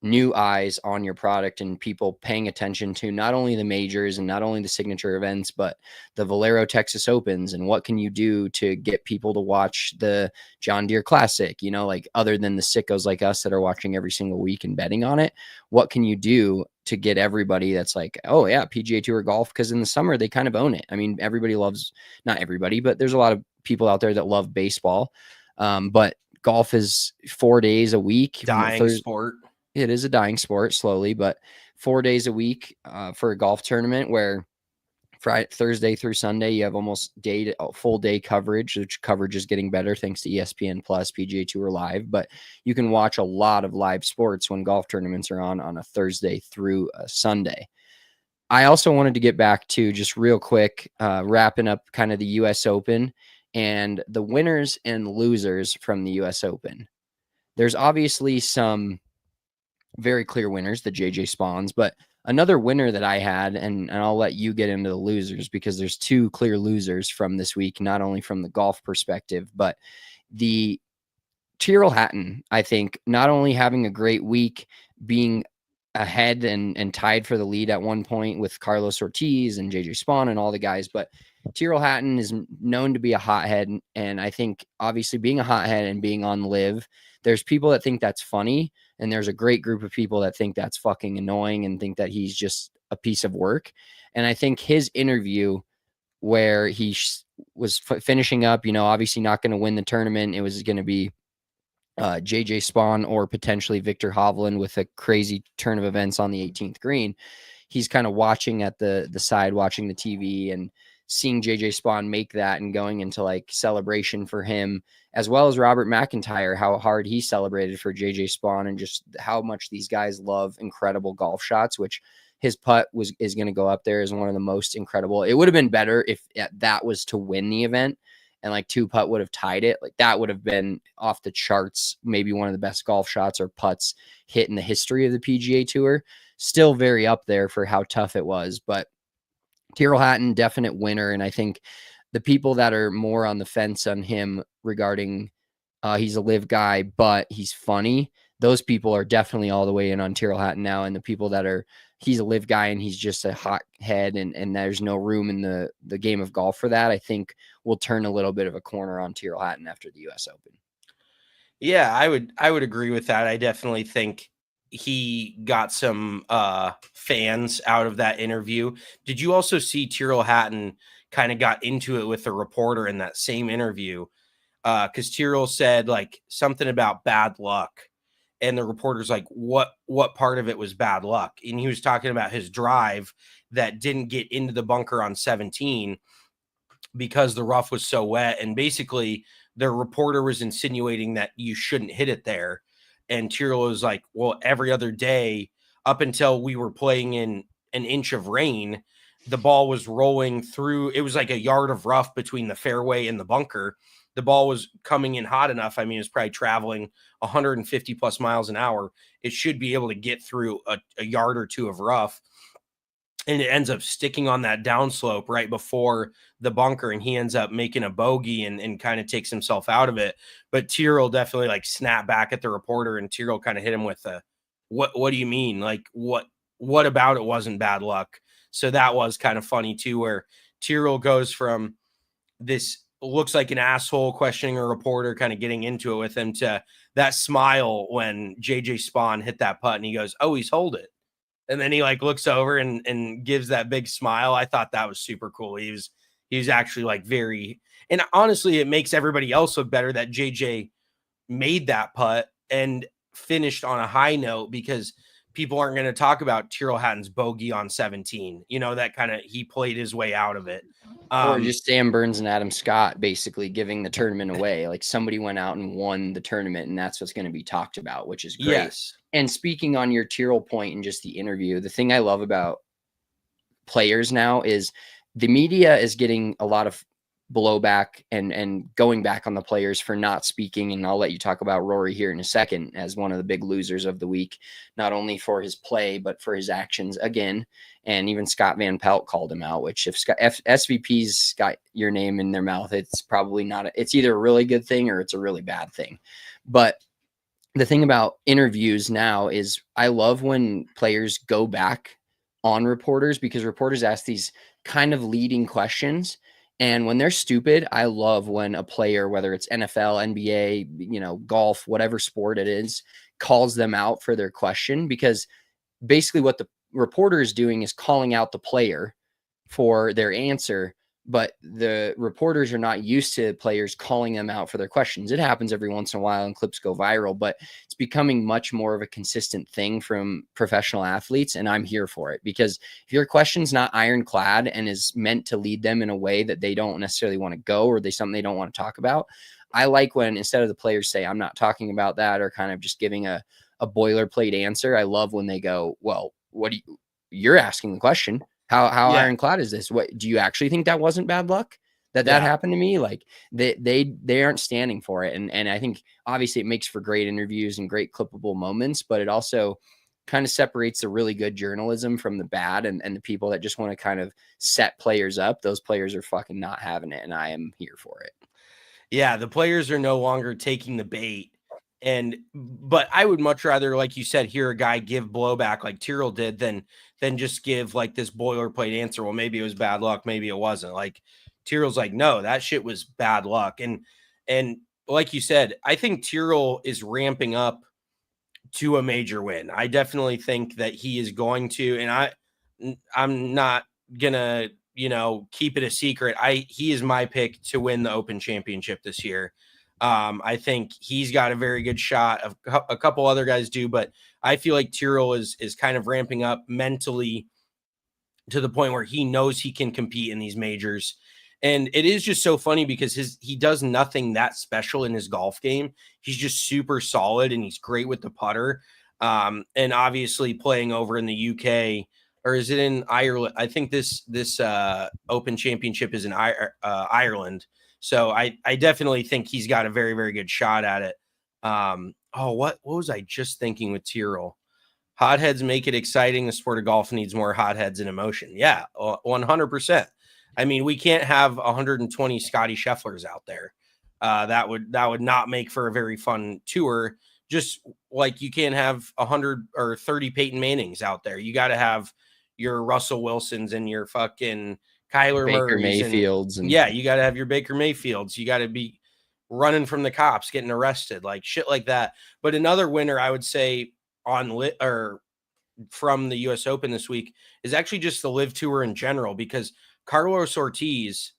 new eyes on your product and people paying attention to not only the majors and not only the signature events, but the Valero Texas Opens. And what can you do to get people to watch the John Deere Classic, you know, like, other than the sickos like us that are watching every single week and betting on it? What can you do to get everybody that's like, oh yeah, PGA Tour golf? Because in the summer they kind of own it. I mean, everybody loves, not everybody, but there's a lot of people out there that love baseball. But golf is 4 days a week. Dying sport. It is a dying sport slowly, but 4 days a week for a golf tournament, where Thursday through Sunday, you have almost full day coverage, which coverage is getting better thanks to ESPN Plus, PGA Tour Live. But you can watch a lot of live sports when golf tournaments are on a Thursday through a Sunday. I also wanted to get back to, just real quick, wrapping up kind of the US Open and the winners and losers from the US Open. there's obviously some very clear winners, the JJ Spawns, but another winner that I had, and I'll let you get into the losers because there's two clear losers from this week, not only from the golf perspective, but the Tyrrell Hatton, I think, not only having a great week, being ahead and tied for the lead at one point with Carlos Ortiz and JJ Spaun and all the guys, but Tyrrell Hatton is known to be a hothead. And I think obviously being a hothead and being on live, there's people that think that's funny. And there's a great group of people that think that's fucking annoying and think that he's just a piece of work. And I think his interview where he was finishing up, obviously not going to win the tournament. It was going to be JJ Spaun or potentially Victor Hovland with a crazy turn of events on the 18th green. He's kind of watching at the side, watching the TV and seeing JJ Spaun make that and going into like celebration for him, as well as Robert McIntyre, how hard he celebrated for JJ Spaun and just how much these guys love incredible golf shots, which his putt is going to go up there as one of the most incredible. It would have been better if that was to win the event and like 2-putt would have tied it. Like that would have been off the charts, maybe one of the best golf shots or putts hit in the history of the PGA Tour. Still very up there for how tough it was, but Tyrrell Hatton, definite winner. And I think the people that are more on the fence on him regarding he's a live guy, but he's funny, those people are definitely all the way in on Tyrrell Hatton now. And the people that are he's a live guy and he's just a hot head and there's no room in the game of golf for that, I think we'll turn a little bit of a corner on Tyrrell Hatton after the US Open. Yeah, I would agree with that. I definitely think he got some fans out of that interview. Did you also see Tyrrell Hatton kind of got into it with the reporter in that same interview? Because Tyrrell said like something about bad luck. And the reporter's like, what part of it was bad luck? And he was talking about his drive that didn't get into the bunker on 17 because the rough was so wet. And basically the reporter was insinuating that you shouldn't hit it there. And Tyrrell was like, well, every other day up until we were playing in an inch of rain, the ball was rolling through. It was like a yard of rough between the fairway and the bunker. The ball was coming in hot enough. I mean, it's probably traveling 150 plus miles an hour. It should be able to get through a yard or two of rough. And it ends up sticking on that downslope right before the bunker. And he ends up making a bogey and kind of takes himself out of it. But Tyrrell definitely like snapped back at the reporter, and Tyrrell kind of hit him with what do you mean? Like what about it wasn't bad luck? So that was kind of funny too, where Tyrrell goes from this looks like an asshole questioning a reporter, kind of getting into it with him, to that smile when JJ Spaun hit that putt and he goes, oh, he's hold it. And then he like looks over and gives that big smile. I thought that was super cool. He was actually like very, and honestly, it makes everybody else look better that JJ made that putt and finished on a high note, because people aren't going to talk about Tyrrell Hatton's bogey on 17. That kind of, he played his way out of it. Or just Sam Burns and Adam Scott basically giving the tournament away. Like somebody went out and won the tournament, and that's what's going to be talked about, which is great. Yes. And speaking on your Tyrrell point and just the interview, the thing I love about players now is the media is getting a lot of blowback and going back on the players for not speaking. And I'll let you talk about Rory here in a second as one of the big losers of the week, not only for his play, but for his actions again. And even Scott Van Pelt called him out, which if SVP's got your name in their mouth, it's probably not, it's either a really good thing or it's a really bad thing. But the thing about interviews now is I love when players go back on reporters, because reporters ask these kind of leading questions. And when they're stupid, I love when a player, whether it's NFL, NBA, golf, whatever sport it is, calls them out for their question, because basically what the reporter is doing is calling out the player for their answer. But the reporters are not used to players calling them out for their questions. It happens every once in a while and clips go viral, but it's becoming much more of a consistent thing from professional athletes. And I'm here for it, because if your question's not ironclad and is meant to lead them in a way that they don't necessarily want to go, or something they don't want to talk about, I like when instead of the players say, I'm not talking about that, or kind of just giving a boilerplate answer, I love when they go, well, you're asking the question. How ironclad is this? What do you actually think that wasn't bad luck? that happened to me. Like they aren't standing for it. And I think obviously it makes for great interviews and great clippable moments, but it also kind of separates the really good journalism from the bad, and the people that just want to kind of set players up. Those players are fucking not having it, and I am here for it. Yeah, the players are no longer taking the bait. But I would much rather, like you said, hear a guy give blowback like Tyrrell did than just give like this boilerplate answer. Well, maybe it was bad luck, maybe it wasn't. Like Tyrrell's like, no, that shit was bad luck. And like you said, I think Tyrrell is ramping up to a major win. I definitely think that he is going to, and I'm not gonna, keep it a secret. He is my pick to win the Open Championship this year. I think he's got a very good shot. Of a couple other guys do, but I feel like Tyrrell is kind of ramping up mentally to the point where he knows he can compete in these majors. And it is just so funny because he does nothing that special in his golf game. He's just super solid and he's great with the putter. And obviously playing over in the UK, or is it in Ireland? I think this Open Championship is in Ireland. So I definitely think he's got a very, very good shot at it. What was I just thinking with Tyrrell? Hotheads make it exciting. The sport of golf needs more hotheads and emotion. Yeah, 100%. I mean, we can't have 120 Scotty Schefflers out there. That would not make for a very fun tour. Just like you can't have 100 or 30 Peyton Mannings out there. You got to have your Russell Wilsons and your fucking Kyler Baker Murrays Mayfields. And yeah, you got to have your Baker Mayfields. You got to be running from the cops, getting arrested, like shit like that. But another winner, I would say, from the US Open this week is actually just the Live Tour in general, because Carlos Ortiz,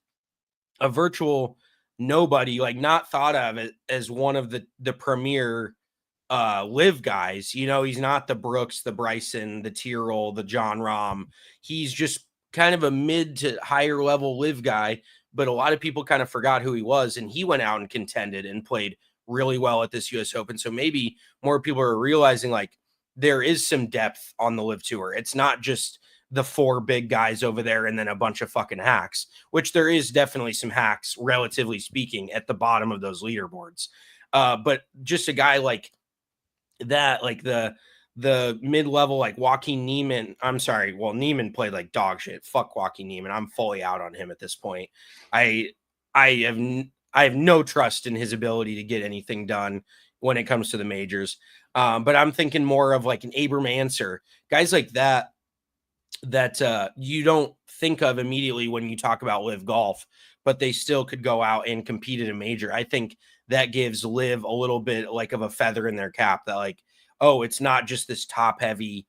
a virtual nobody, like not thought of as one of the premier Live guys. He's not the Brooks, the Bryson, the Tyrrell, the John Rahm. He's just kind of a mid to higher level Live guy, but a lot of people kind of forgot who he was, and he went out and contended and played really well at this US Open. So maybe more people are realizing like there is some depth on the Live Tour. It's not just the four big guys over there and then a bunch of fucking hacks, which there is definitely some hacks, relatively speaking, at the bottom of those leaderboards. But just a guy like that, like the mid-level, like Joaquin Niemann. I'm sorry. Well, Niemann played like dog shit. Fuck Joaquin Niemann. I'm fully out on him at this point. I have no trust in his ability to get anything done when it comes to the majors. But I'm thinking more of like an Abram Answer, guys like that you don't think of immediately when you talk about Live golf, but they still could go out and compete at a major. I think that gives Live a little bit like of a feather in their cap, that like, oh, it's not just this top heavy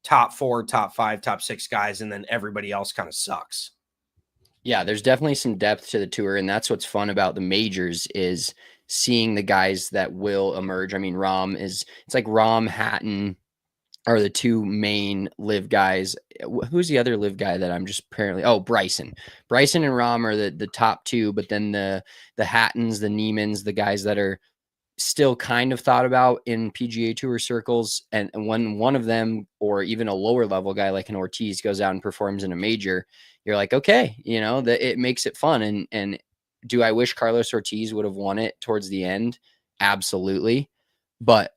top 4, top 5, top 6 guys, and then everybody else kind of sucks. Yeah, there's definitely some depth to the tour, and that's what's fun about the majors is seeing the guys that will emerge. I mean, it's like Rahm, Hatton are the two main Live guys. Who's the other Live guy that I'm just apparently? Oh, Bryson. Bryson and Rahm are the top two, but then the Hattons, the Niemanns, the guys that are still kind of thought about in PGA Tour circles. And when one of them, or even a lower level guy like an Ortiz, goes out and performs in a major, you're like, okay, that it makes it fun. And do I wish Carlos Ortiz would have won it towards the end? Absolutely. But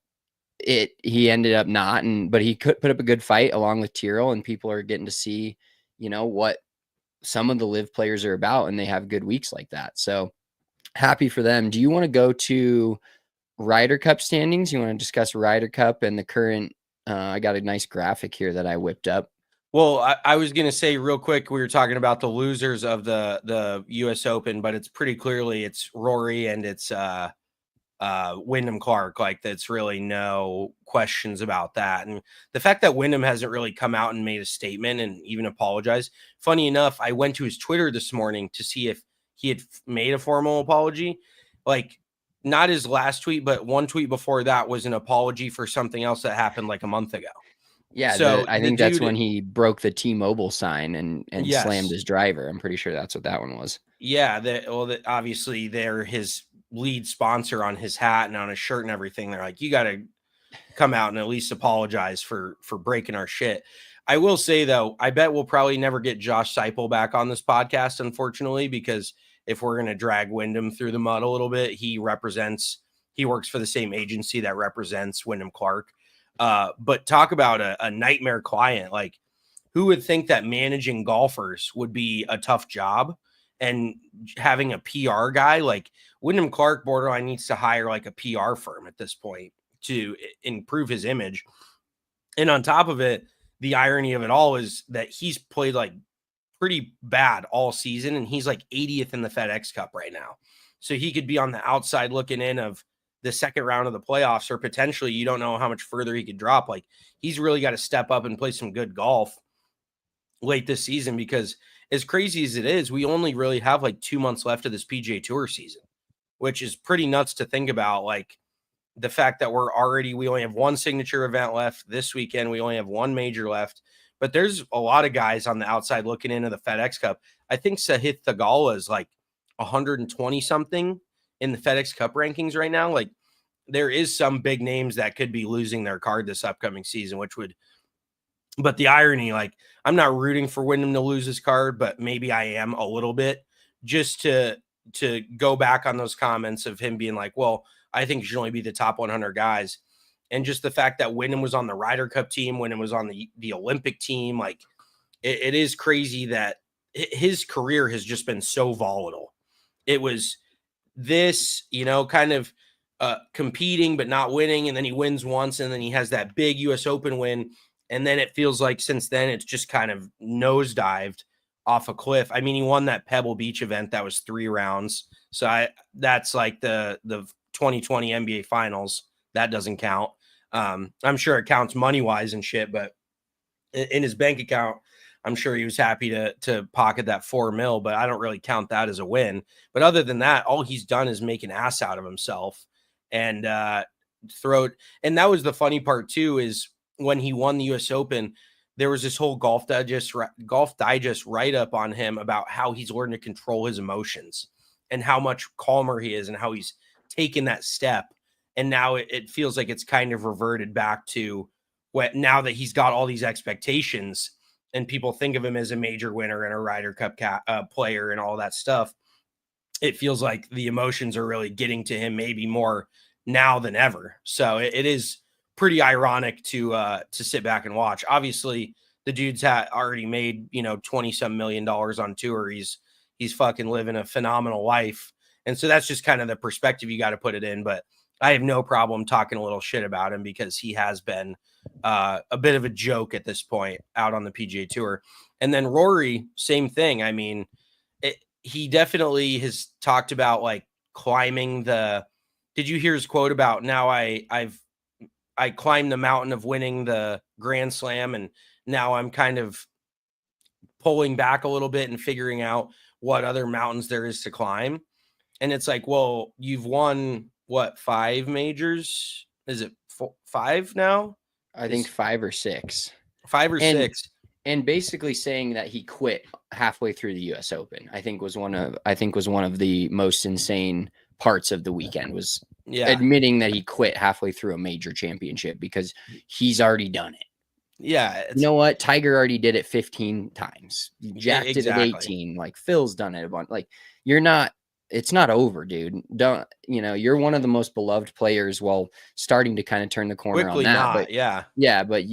he ended up not, but he could put up a good fight along with Tyrrell, and people are getting to see, what some of the Live players are about, and they have good weeks like that. So happy for them. Do you want to go to Ryder Cup standings? You want to discuss Ryder Cup and the current, I got a nice graphic here that I whipped up. Well, I was going to say real quick, we were talking about the losers of the US Open, but it's pretty clearly it's Rory and it's Wyndham Clark. Like, that's really no questions about that. And the fact that Wyndham hasn't really come out and made a statement and even apologized. Funny enough, I went to his Twitter this morning to see if he had made a formal apology. Like, not his last tweet, but one tweet before that was an apology for something else that happened like a month ago. Yeah, so I think that's when he broke the T-Mobile sign and yes, slammed his driver. I'm pretty sure that's what that one was. Yeah, obviously they're his lead sponsor on his hat and on his shirt and everything. They're like, you got to come out and at least apologize for breaking our shit. I will say, though, I bet we'll probably never get Josh Seipel back on this podcast, unfortunately, because if we're going to drag Wyndham through the mud a little bit, he works for the same agency that represents Wyndham Clark. But talk about a nightmare client. Like, who would think that managing golfers would be a tough job, and having a PR guy like Wyndham Clark borderline needs to hire like a PR firm at this point to improve his image. And on top of it, the irony of it all is that he's played like pretty bad all season, and he's like 80th in the FedEx Cup right now. So he could be on the outside looking in of the second round of the playoffs, or potentially you don't know how much further he could drop. Like, he's really got to step up and play some good golf late this season, because as crazy as it is, we only really have like 2 months left of this PGA Tour season, which is pretty nuts to think about. Like, the fact that we only have one signature event left this weekend. We only have one major left, but there's a lot of guys on the outside looking into the FedEx Cup. I think Sahith Theegala is like 120 something in the FedEx Cup rankings right now. Like, there is some big names that could be losing their card this upcoming season, but the irony, like, I'm not rooting for Wyndham to lose his card, but maybe I am a little bit, just to go back on those comments of him being like, well, I think you should only be the top 100 guys. And just the fact that Wyndham was on the Ryder Cup team, Wyndham was on the Olympic team, like, it is crazy that his career has just been so volatile. It was this, kind of competing but not winning, and then he wins once, and then he has that big US Open win, and then it feels like since then it's just kind of nosedived off a cliff. I mean, he won that Pebble Beach event that was 3 rounds, so that's like the 2020 NBA Finals. That doesn't count. I'm sure it counts money-wise and shit, but in his bank account, I'm sure he was happy to pocket that $4 million, but I don't really count that as a win. But other than that, all he's done is make an ass out of himself and and that was the funny part too, is when he won the US Open, there was this whole Golf Digest write-up on him about how he's learned to control his emotions and how much calmer he is and how he's taken that step. And now it feels like it's kind of reverted back to now that he's got all these expectations and people think of him as a major winner and a Ryder Cup player and all that stuff. It feels like the emotions are really getting to him maybe more now than ever. So it is pretty ironic to sit back and watch. Obviously, the dude's already made, $20-some million on tour. He's fucking living a phenomenal life. And so that's just kind of the perspective you got to put it in. But I have no problem talking a little shit about him because he has been a bit of a joke at this point out on the PGA Tour. And then Rory, same thing. I mean, he definitely has talked about like climbing did you hear his quote about now I climbed the mountain of winning the Grand Slam, and now I'm kind of pulling back a little bit and figuring out what other mountains there is to climb. And it's like, well, you've won what, 5 majors? Is it 5 now? I think 5 or 6. 5 or 6. And basically saying that he quit halfway through the US Open, I think was one of the most insane parts of the weekend, was admitting that he quit halfway through a major championship because he's already done it. Yeah. You know what? Tiger already did it 15 times. Jack did it Exactly. 18. Like, Phil's done it a bunch. Like, it's not over, dude. You're one of the most beloved players while starting to kind of turn the corner Quickly on that. not, but yeah, but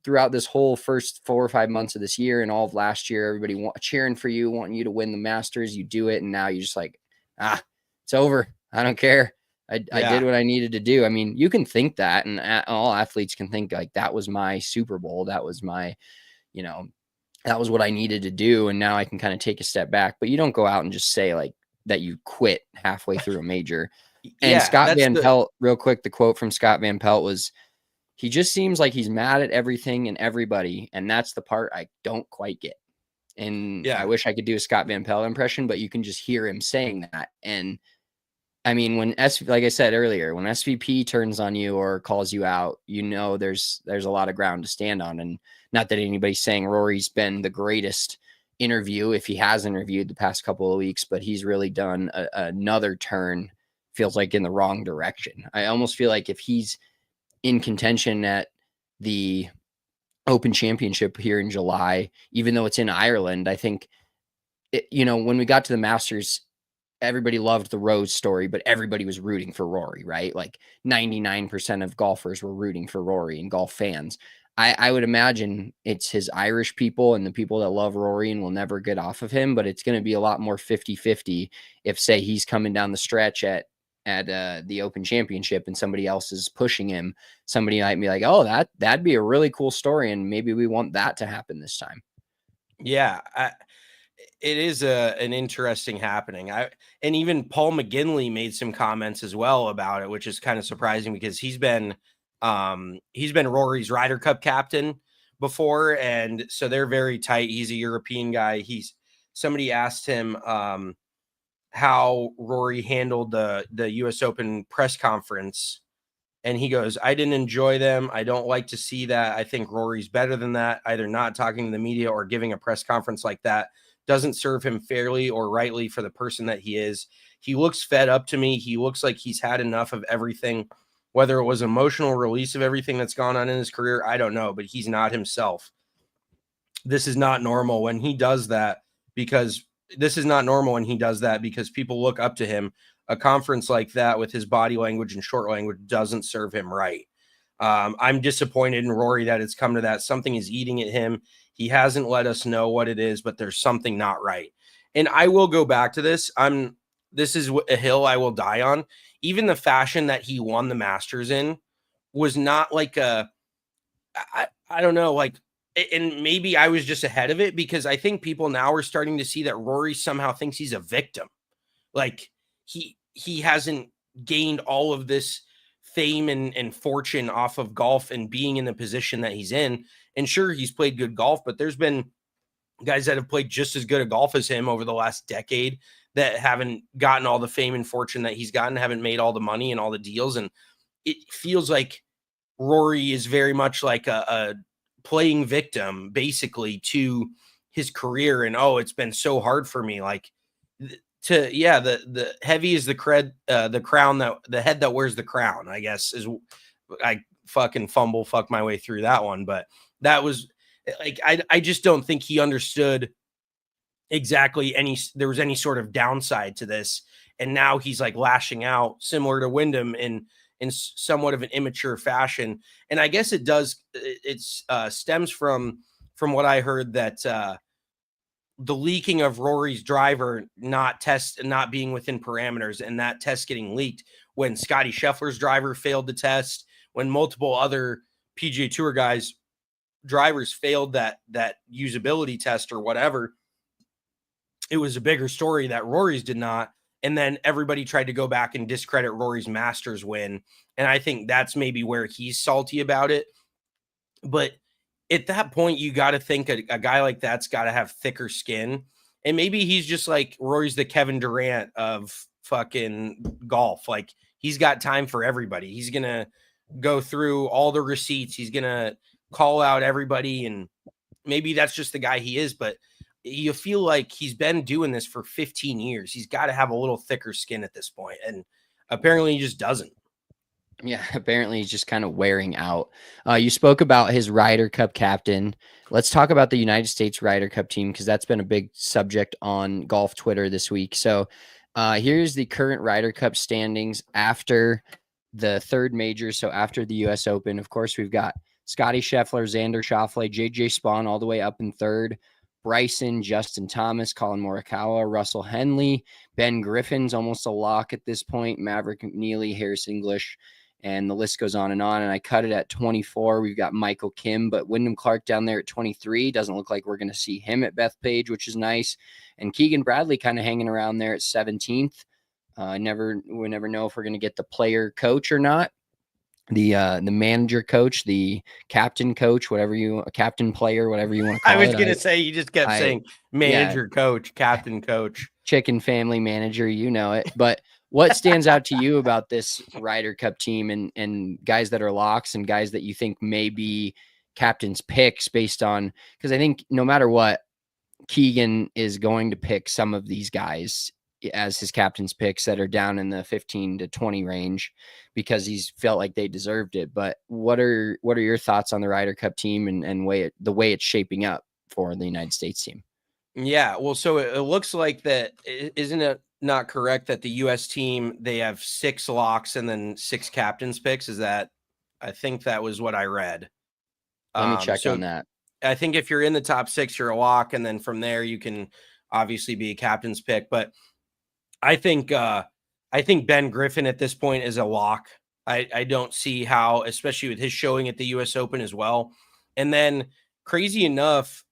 throughout this whole first 4 or 5 months of this year and all of last year, everybody cheering for you, wanting you to win the Masters. You do it, and now you're just like, it's over. I don't care. I did what I needed to do. I mean, you can think that, and all athletes can think like, that was my Super Bowl. That was my, that was what I needed to do. And now I can kind of take a step back. But you don't go out and just say like that you quit halfway through a major. And Scott Van Pelt, real quick, the quote from Scott Van Pelt was, he just seems like he's mad at everything and everybody. And that's the part I don't quite get. And I wish I could do a Scott Van Pelt impression, but you can just hear him saying that. And I mean, like I said earlier, when SVP turns on you or calls you out, there's a lot of ground to stand on. And not that anybody's saying Rory's been the greatest interview, if he has interviewed the past couple of weeks, but he's really done another turn, feels like, in the wrong direction. I almost feel like if he's in contention at the Open Championship here in July, even though it's in Ireland, I think, when we got to the Masters, everybody loved the Rose story, but everybody was rooting for Rory, right? Like 99% of golfers were rooting for Rory and golf fans. I would imagine it's his Irish people and the people that love Rory and will never get off of him, but it's going to be a lot more 50-50 if, say, he's coming down the stretch at the Open Championship and somebody else is pushing him. Somebody might be like, oh, that'd be a really cool story, and maybe we want that to happen this time. Yeah, it is an interesting happening. And even Paul McGinley made some comments as well about it, which is kind of surprising because he's been Rory's Ryder Cup captain before, and so they're very tight. He's a European guy. Somebody asked him how Rory handled the US Open press conference, and he goes, I didn't enjoy them. I don't like to see that. I think Rory's better than that. Either not talking to the media or giving a press conference like that doesn't serve him fairly or rightly for the person that he is. He looks fed up to me. He looks like he's had enough of everything, whether it was emotional release of everything that's gone on in his career. I don't know, but he's not himself. This is not normal when he does that because people look up to him. A conference like that with his body language and short language doesn't serve him right. I'm disappointed in Rory that it's come to that. Something is eating at him. He hasn't let us know what it is, but there's something not right. And I will go back to this. This is a hill I will die on. Even the fashion that he won the Masters in was not like I don't know, like, and maybe I was just ahead of it because I think people now are starting to see that Rory somehow thinks he's a victim. Like he hasn't gained all of this fame and fortune off of golf and being in the position that he's in. And sure, he's played good golf, but there's been guys that have played just as good a golf as him over the last decade that haven't gotten all the fame and fortune that he's gotten, haven't made all the money and all the deals. And it feels like Rory is very much like a playing victim basically to his career. And, oh, it's been so hard for me. Like the heavy is the crown the head that wears the crown, I guess is, I fucking fuck my way through that one. But that was like, I just don't think he understood exactly there was any sort of downside to this. And now he's like lashing out similar to Wyndham in somewhat of an immature fashion. And I guess it stems from what I heard that, the leaking of Rory's driver not being within parameters, and that test getting leaked when Scotty Scheffler's driver failed the test, when multiple other PGA Tour guys drivers failed that usability test or whatever. It was a bigger story that Rory's did not. And then everybody tried to go back and discredit Rory's Masters win. And I think that's maybe where he's salty about it. But at that point, you got to think a guy like that's got to have thicker skin. And maybe he's just like Rory's the Kevin Durant of fucking golf. Like, he's got time for everybody. He's going to go through all the receipts. He's going to call out everybody. And maybe that's just the guy he is. But you feel like he's been doing this for 15 years. He's got to have a little thicker skin at this point. And apparently he just doesn't. Yeah, apparently he's just kind of wearing out. You spoke about his Ryder Cup captain. Let's talk about the United States Ryder Cup team, because that's been a big subject on golf Twitter this week. So here's the current Ryder Cup standings after the third major. So after the US Open, of course, we've got Scotty Scheffler, Xander Schauffele, JJ Spaun all the way up in third. Bryson, Justin Thomas, Colin Morikawa, Russell Henley, Ben Griffin's almost a lock at this point, Maverick McNeely, Harris English, and the list goes on. And I cut it at 24. We've got Michael Kim, but Wyndham Clark down there at 23. Doesn't look like we're going to see him at Bethpage, which is nice. And Keegan Bradley kind of hanging around there at 17th. We never know if we're going to get the player coach or not. The manager coach, the captain coach, captain player, whatever you want to call it. I was going to say, you just kept saying manager, coach, captain coach, chicken family manager, you know it. But what stands out to you about this Ryder Cup team and guys that are locks and guys that you think may be captain's picks based on, because I think no matter what, Keegan is going to pick some of these guys as his captain's picks that are down in the 15 to 20 range because he's felt like they deserved it. But what are your thoughts on the Ryder Cup team and the way it's shaping up for the United States team? Yeah, well, so it looks like that, isn't it not correct that the US team, they have 6 locks and then 6 captains picks? Is that, I think that was what I read. Let me check So on that. I think if you're in the top 6, you're a lock, and then from there you can obviously be a captain's pick. But I think Ben Griffin at this point is a lock. I don't see how, especially with his showing at the US Open as well. And then crazy enough,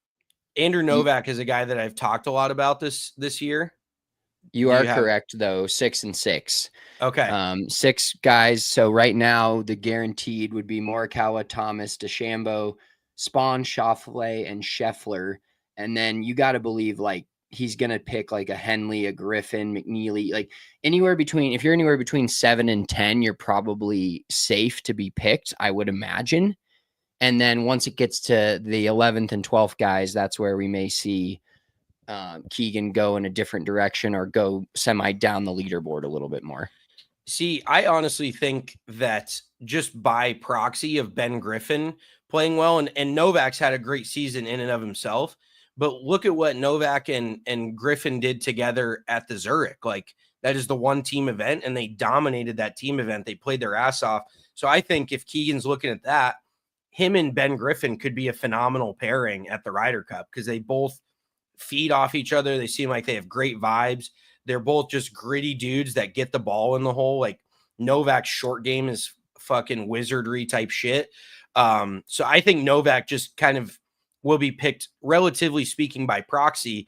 Andrew You, Novak is a guy that I've talked a lot about this year. you Do are you have correct though. 6 and 6. Okay. 6 guys. So right now the guaranteed would be Morikawa, Thomas, DeChambeau, Spaun, Schauffele, and Scheffler. And then you got to believe like he's gonna pick like a Henley, a Griffin, McNeely, like anywhere between. If you're anywhere between 7 and 10, you're probably safe to be picked, I would imagine. And then once it gets to the 11th and 12th guys, that's where we may see Keegan go in a different direction or go semi down the leaderboard a little bit more. See, I honestly think that just by proxy of Ben Griffin playing well, and Novak's had a great season in and of himself, but look at what Novak and Griffin did together at the Zurich. Like, that is the one team event, and they dominated that team event. They played their ass off. So I think if Keegan's looking at that, him and Ben Griffin could be a phenomenal pairing at the Ryder Cup because they both feed off each other. They seem like they have great vibes. They're both just gritty dudes that get the ball in the hole. Like, Novak's short game is fucking wizardry type shit. So I think Novak just kind of will be picked, relatively speaking, by proxy.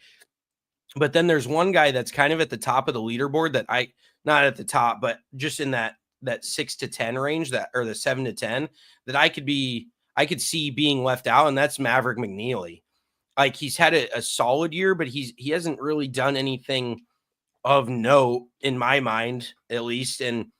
But then there's one guy that's kind of at the top of the leaderboard that not at the top, but just in that 6 to 10 range, that, or the 7 to 10, that I could see being left out, and that's Maverick McNeely. Like, he's had a solid year, but he hasn't really done anything of note in my mind, at least. And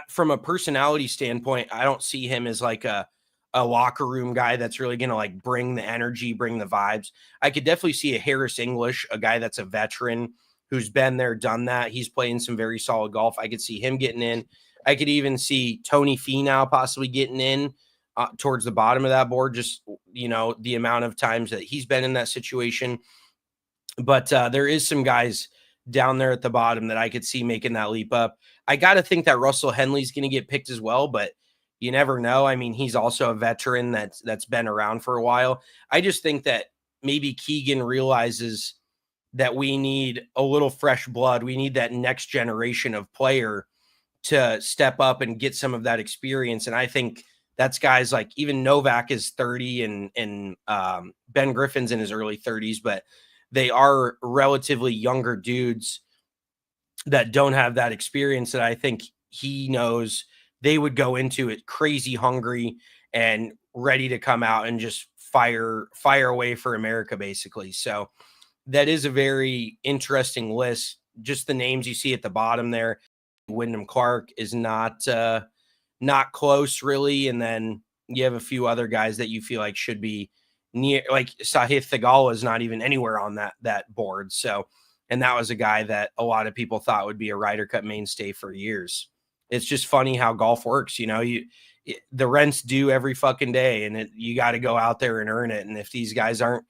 from a personality standpoint, I don't see him as like a locker room guy that's really going to like bring the energy, bring the vibes. I could definitely see a Harris English, a guy that's a veteran who's been there, done that. He's playing some very solid golf. I could see him getting in. I could even see Tony Finau possibly getting in towards the bottom of that board, just, the amount of times that he's been in that situation. But there is some guys down there at the bottom that I could see making that leap up. I got to think that Russell Henley's going to get picked as well, but you never know. I mean, he's also a veteran that's been around for a while. I just think that maybe Keegan realizes that we need a little fresh blood. We need that next generation of player to step up and get some of that experience. And I think that's guys like, even Novak is 30 and Ben Griffin's in his early 30s, but they are relatively younger dudes that don't have that experience that I think he knows they would go into it crazy hungry and ready to come out and just fire away for America, basically. So that is a very interesting list. Just the names you see at the bottom there. Wyndham Clark is not close, really. And then you have a few other guys that you feel like should be near, like Sahith Theegala is not even anywhere on that board. So, and that was a guy that a lot of people thought would be a Ryder Cup mainstay for years. It's just funny how golf works. The rent's due every fucking day, and you got to go out there and earn it. And if these guys aren't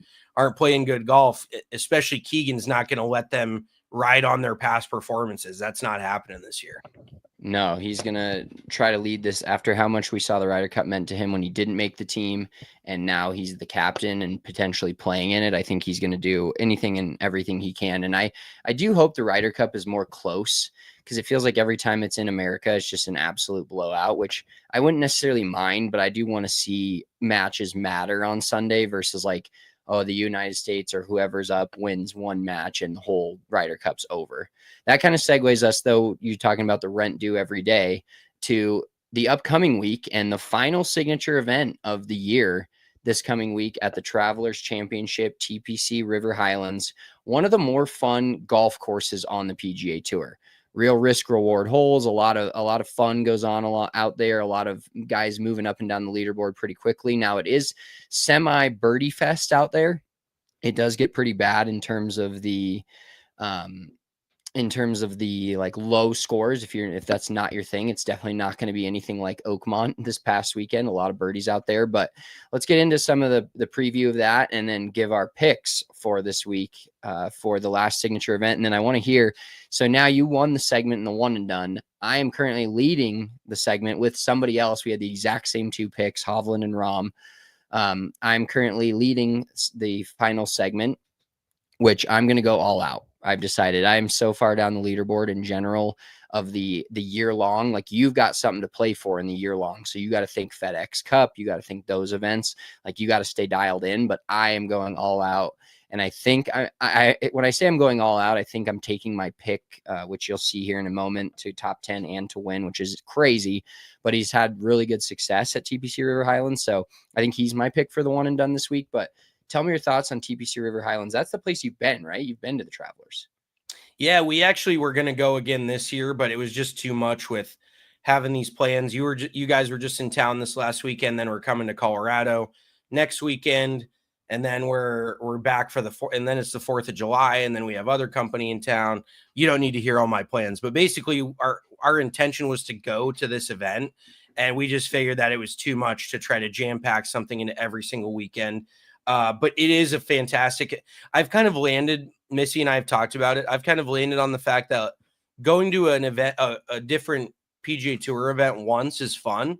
playing good golf, especially Keegan's not going to let them ride on their past performances. That's not happening this year. No, he's going to try to lead this after how much we saw the Ryder Cup meant to him when he didn't make the team. And now he's the captain and potentially playing in it. I think he's going to do anything and everything he can. And I do hope the Ryder Cup is more close, because it feels like every time it's in America, it's just an absolute blowout, which I wouldn't necessarily mind, but I do want to see matches matter on Sunday versus like, oh, the United States or whoever's up wins one match and the whole Ryder Cup's over. That kind of segues us, though, you talking about the rent due every day, to the upcoming week and the final signature event of the year this coming week at the Travelers Championship, TPC River Highlands, one of the more fun golf courses on the PGA Tour. Real risk reward holes, a lot of fun goes on a lot out there, a lot of guys moving up and down the leaderboard pretty quickly. Now it is semi birdie fest out there. It does get pretty bad in terms of the in terms of the like low scores. If that's not your thing, it's definitely not going to be anything like Oakmont this past weekend. A lot of birdies out there, but let's get into some of the preview of that and then give our picks for this week for the last signature event. And then I want to hear, so now you won the segment in the one and done. I am currently leading the segment with somebody else. We had the exact same 2 picks, Hovland and Rahm. I'm currently leading the final segment, which I'm going to go all out. I've decided I'm so far down the leaderboard in general of the year long. Like, you've got something to play for in the year long. So you got to think FedEx Cup. You got to think those events. Like, you got to stay dialed in, but I am going all out. And I think when I say I'm going all out, I think I'm taking my pick, which you'll see here in a moment, to top 10 and to win, which is crazy, but he's had really good success at TPC River Highlands. So I think he's my pick for the one and done this week. But tell me your thoughts on TPC River Highlands. That's the place you've been, right? You've been to the Travelers. Yeah, we actually were going to go again this year, but it was just too much with having these plans. You guys were just in town this last weekend, then we're coming to Colorado next weekend, and then we're back for and then it's the 4th of July, and then we have other company in town. You don't need to hear all my plans, but basically our intention was to go to this event, and we just figured that it was too much to try to jam pack something into every single weekend. But it is a fantastic. I've kind of landed, Missy and I have talked about it. I've kind of landed on the fact that going to an event, a different PGA Tour event once is fun,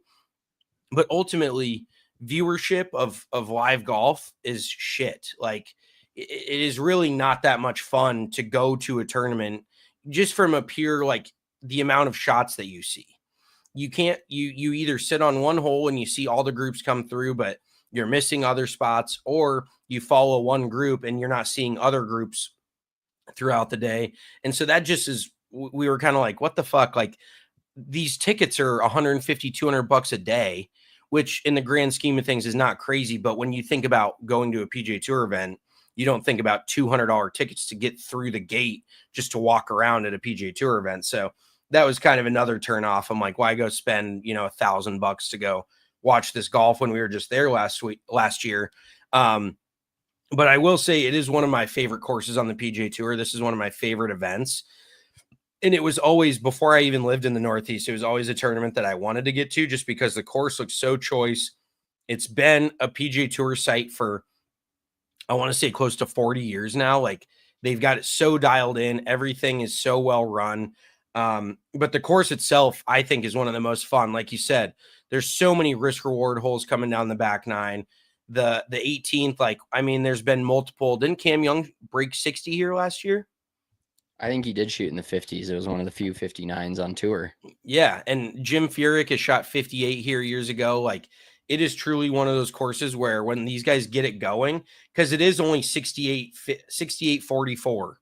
but ultimately viewership of live golf is shit. Like, it is really not that much fun to go to a tournament just from a pure, like, the amount of shots that you see. You can't, you either sit on one hole and you see all the groups come through, but you're missing other spots, or you follow one group and you're not seeing other groups throughout the day. And so that just is, we were kind of like, what the fuck? Like, these tickets are 150, 200 bucks a day, which in the grand scheme of things is not crazy. But when you think about going to a PGA Tour event, you don't think about $200 tickets to get through the gate just to walk around at a PGA Tour event. So that was kind of another turn off. I'm like, why go spend, $1,000 to go watch this golf when we were just there last year. But I will say it is one of my favorite courses on the PGA Tour. This is one of my favorite events. And it was always, before I even lived in the Northeast, it was always a tournament that I wanted to get to just because the course looks so choice. It's been a PGA Tour site for, I want to say, close to 40 years now. Like, they've got it so dialed in. Everything is so well run. But the course itself, I think, is one of the most fun. Like you said, there's so many risk reward holes coming down the back nine. The 18th, there's been multiple. Didn't Cam Young break 60 here last year? I think he did shoot in the 50s. It was one of the few 59s on tour. Yeah, and Jim Furyk has shot 58 here years ago. Like, it is truly one of those courses where when these guys get it going, because it is only 68 44,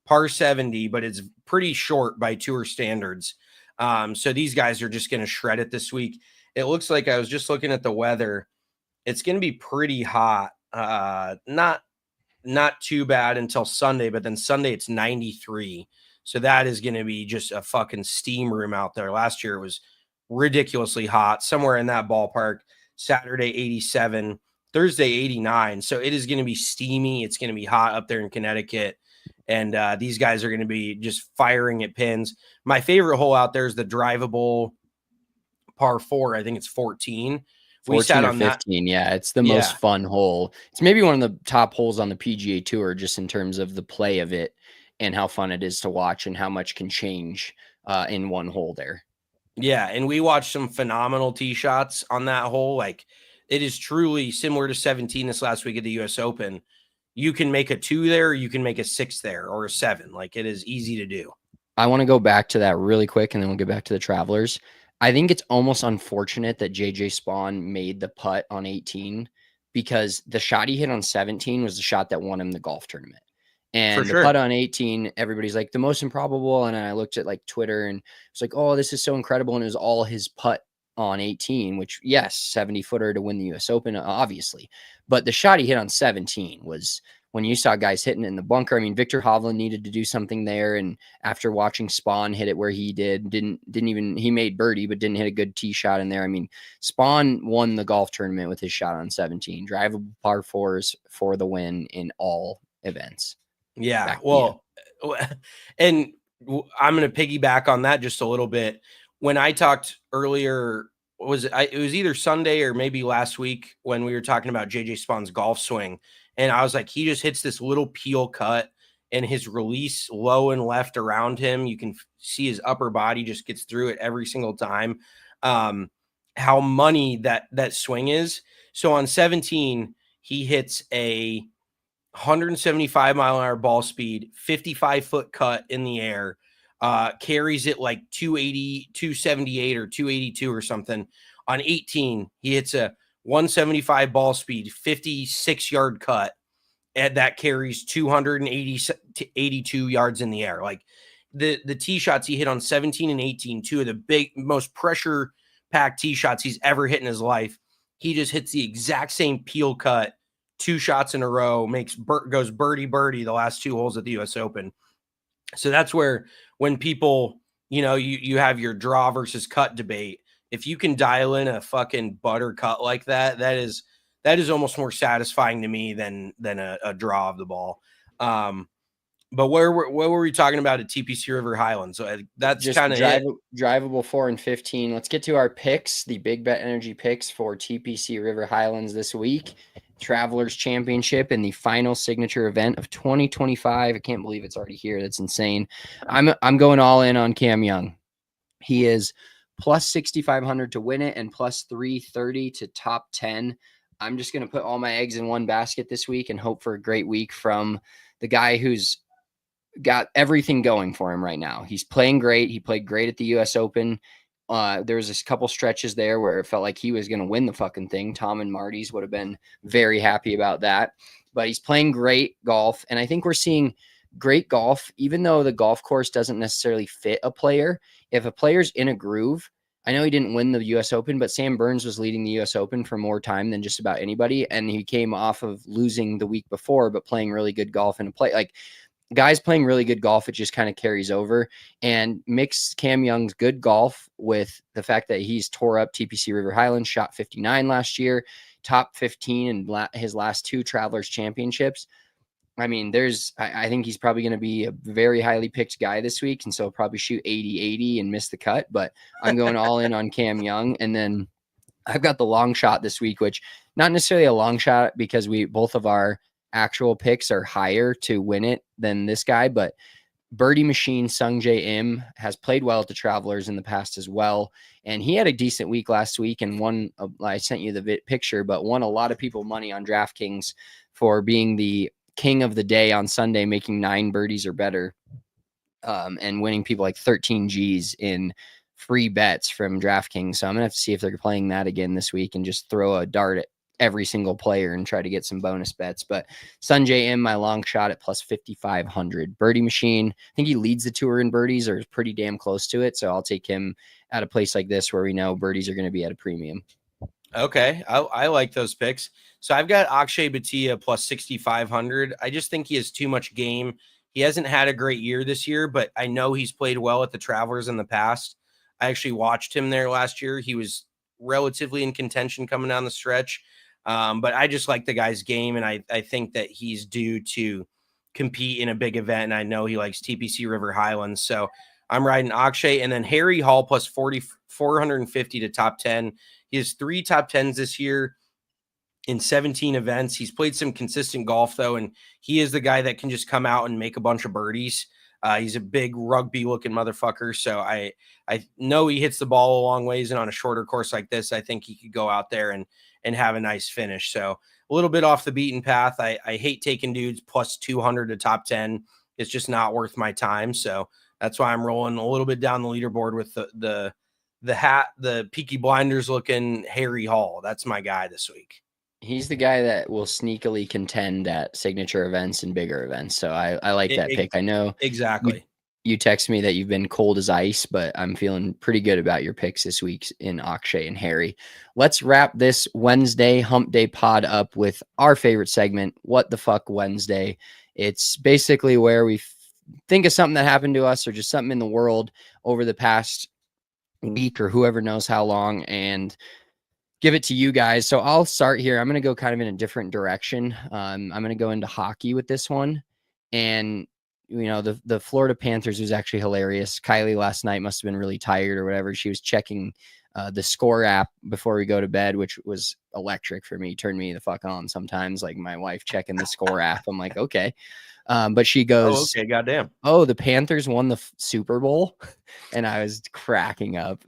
par 70, but it's pretty short by tour standards. So these guys are just going to shred it this week. It looks like, I was just looking at the weather, it's going to be pretty hot. Not too bad until Sunday, but then Sunday it's 93. So that is going to be just a fucking steam room out there. Last year it was ridiculously hot, somewhere in that ballpark. Saturday 87, Thursday 89. So it is going to be steamy. It's going to be hot up there in Connecticut. And these guys are going to be just firing at pins. My favorite hole out there is the drivable par 4. I think it's 14. 14 sat or on 15. That. Yeah, it's the most fun hole. It's maybe one of the top holes on the PGA Tour, just in terms of the play of it and how fun it is to watch and how much can change in one hole there. Yeah, and we watched some phenomenal tee shots on that hole. Like, it is truly similar to 17 this last week at the U.S. Open. You can make a 2 there, you can make a 6 there, or a 7. Like, it is easy to do. I want to go back to that really quick, and then we'll get back to the Travelers. I think it's almost unfortunate that JJ Spaun made the putt on 18, because the shot he hit on 17 was the shot that won him the golf tournament. And the putt on 18, everybody's like, the most improbable. And I looked at like Twitter and it's like, oh, this is so incredible. And it was all his putt on 18, which, yes, 70-footer to win the US Open, obviously. But the shot he hit on 17 was, when you saw guys hitting it in the bunker. I mean, Victor Hovland needed to do something there. And after watching Spaun hit it where he didn't even, he made birdie, but didn't hit a good tee shot in there. I mean, Spaun won the golf tournament with his shot on 17, drivable par 4s for the win in all events. Yeah. Well, and I'm going to piggyback on that just a little bit. When I talked earlier, it was either Sunday or maybe last week when we were talking about JJ Spaun's golf swing. And I was like, he just hits this little peel cut and his release low and left around him. You can see his upper body just gets through it every single time. How money that swing is. So on 17, he hits a 175-mile-an-hour ball speed, 55-foot cut in the air, carries it like 280, 278 or 282 or something. On 18, he hits a 175 ball speed, 56-yard cut, and that carries 282 yards in the air. Like the tee shots he hit on 17 and 18, two of the big, most pressure-packed tee shots he's ever hit in his life. He just hits the exact same peel cut, 2 shots in a row, goes birdie the last 2 holes at the US Open. So that's where when people, you have your draw versus cut debate, if you can dial in a fucking butter cut like that, that is almost more satisfying to me than a draw of the ball. But what were we talking about at TPC River Highlands? So that's just kind of drivable 4 and 15. Let's get to our picks, the Big Bet Energy picks for TPC River Highlands this week. Travelers Championship in the final signature event of 2025. I can't believe it's already here. That's insane. I'm going all in on Cam Young. He is plus 6,500 to win it and plus 330 to top 10. I'm just going to put all my eggs in one basket this week and hope for a great week from the guy who's got everything going for him right now. He's playing great. He played great at the US Open. There was a couple stretches there where it felt like he was going to win the fucking thing. Tom and Marty's would have been very happy about that. But he's playing great golf. And I think we're seeing great golf, even though the golf course doesn't necessarily fit a player. If a player's in a groove, I know he didn't win the US Open, but Sam Burns was leading the US Open for more time than just about anybody. And he came off of losing the week before, but playing really good golf in a play. Like, guys playing really good golf, it just kind of carries over. And mix Cam Young's good golf with the fact that he's tore up TPC River Highlands, shot 59 last year, top 15 in his last 2 Travelers Championships. I mean, I think he's probably going to be a very highly picked guy this week. And so he'll probably shoot 80-80 and miss the cut. But I'm going all in on Cam Young. And then I've got the long shot this week, which not necessarily a long shot because both of our actual picks are higher to win it than this guy, but Birdie Machine Sung J Im has played well at the Travelers in the past as well. And he had a decent week last week and won. I sent you the picture, but won a lot of people money on DraftKings for being the king of the day on Sunday, making 9 birdies or better, and winning people like 13 G's in free bets from DraftKings. So I'm gonna have to see if they're playing that again this week and just throw a dart at every single player and try to get some bonus bets. But Sunjay M, my long shot at plus 5,500. Birdie Machine, I think he leads the tour in birdies or is pretty damn close to it. So I'll take him at a place like this where we know birdies are going to be at a premium. Okay. I like those picks. So I've got Akshay Bhatia plus 6,500. I just think he has too much game. He hasn't had a great year this year, but I know he's played well at the Travelers in the past. I actually watched him there last year. He was relatively in contention coming down the stretch. But I just like the guy's game, and I think that he's due to compete in a big event, and I know he likes TPC River Highlands. So I'm riding Akshay, and then Harry Hall plus 450 to top 10. He has 3 top 10s this year in 17 events. He's played some consistent golf, though, and he is the guy that can just come out and make a bunch of birdies. He's a big rugby-looking motherfucker, so I know he hits the ball a long ways, and on a shorter course like this, I think he could go out there and have a nice finish. So a little bit off the beaten path. I hate taking dudes plus 200 to top 10. It's just not worth my time. So that's why I'm rolling a little bit down the leaderboard with the Peaky Blinders looking Harry Hall. That's my guy this week. He's the guy that will sneakily contend at signature events and bigger events. So I like that pick. I know exactly. You text me that you've been cold as ice, but I'm feeling pretty good about your picks this week in Akshay and Harry. Let's wrap this Wednesday hump day pod up with our favorite segment, What the Fuck Wednesday. It's basically where we think of something that happened to us or just something in the world over the past week or whoever knows how long and give it to you guys. So I'll start here. I'm going to go kind of in a different direction. I'm going to go into hockey with this one. And the Florida Panthers was actually hilarious. Kylie last night must have been really tired or whatever. She was checking the score app before we go to bed, which was electric for me. Turned me the fuck on sometimes. Like my wife checking the score app. I'm like, okay. But she goes, okay, goddamn. Oh, the Panthers won the Super Bowl. And I was cracking up.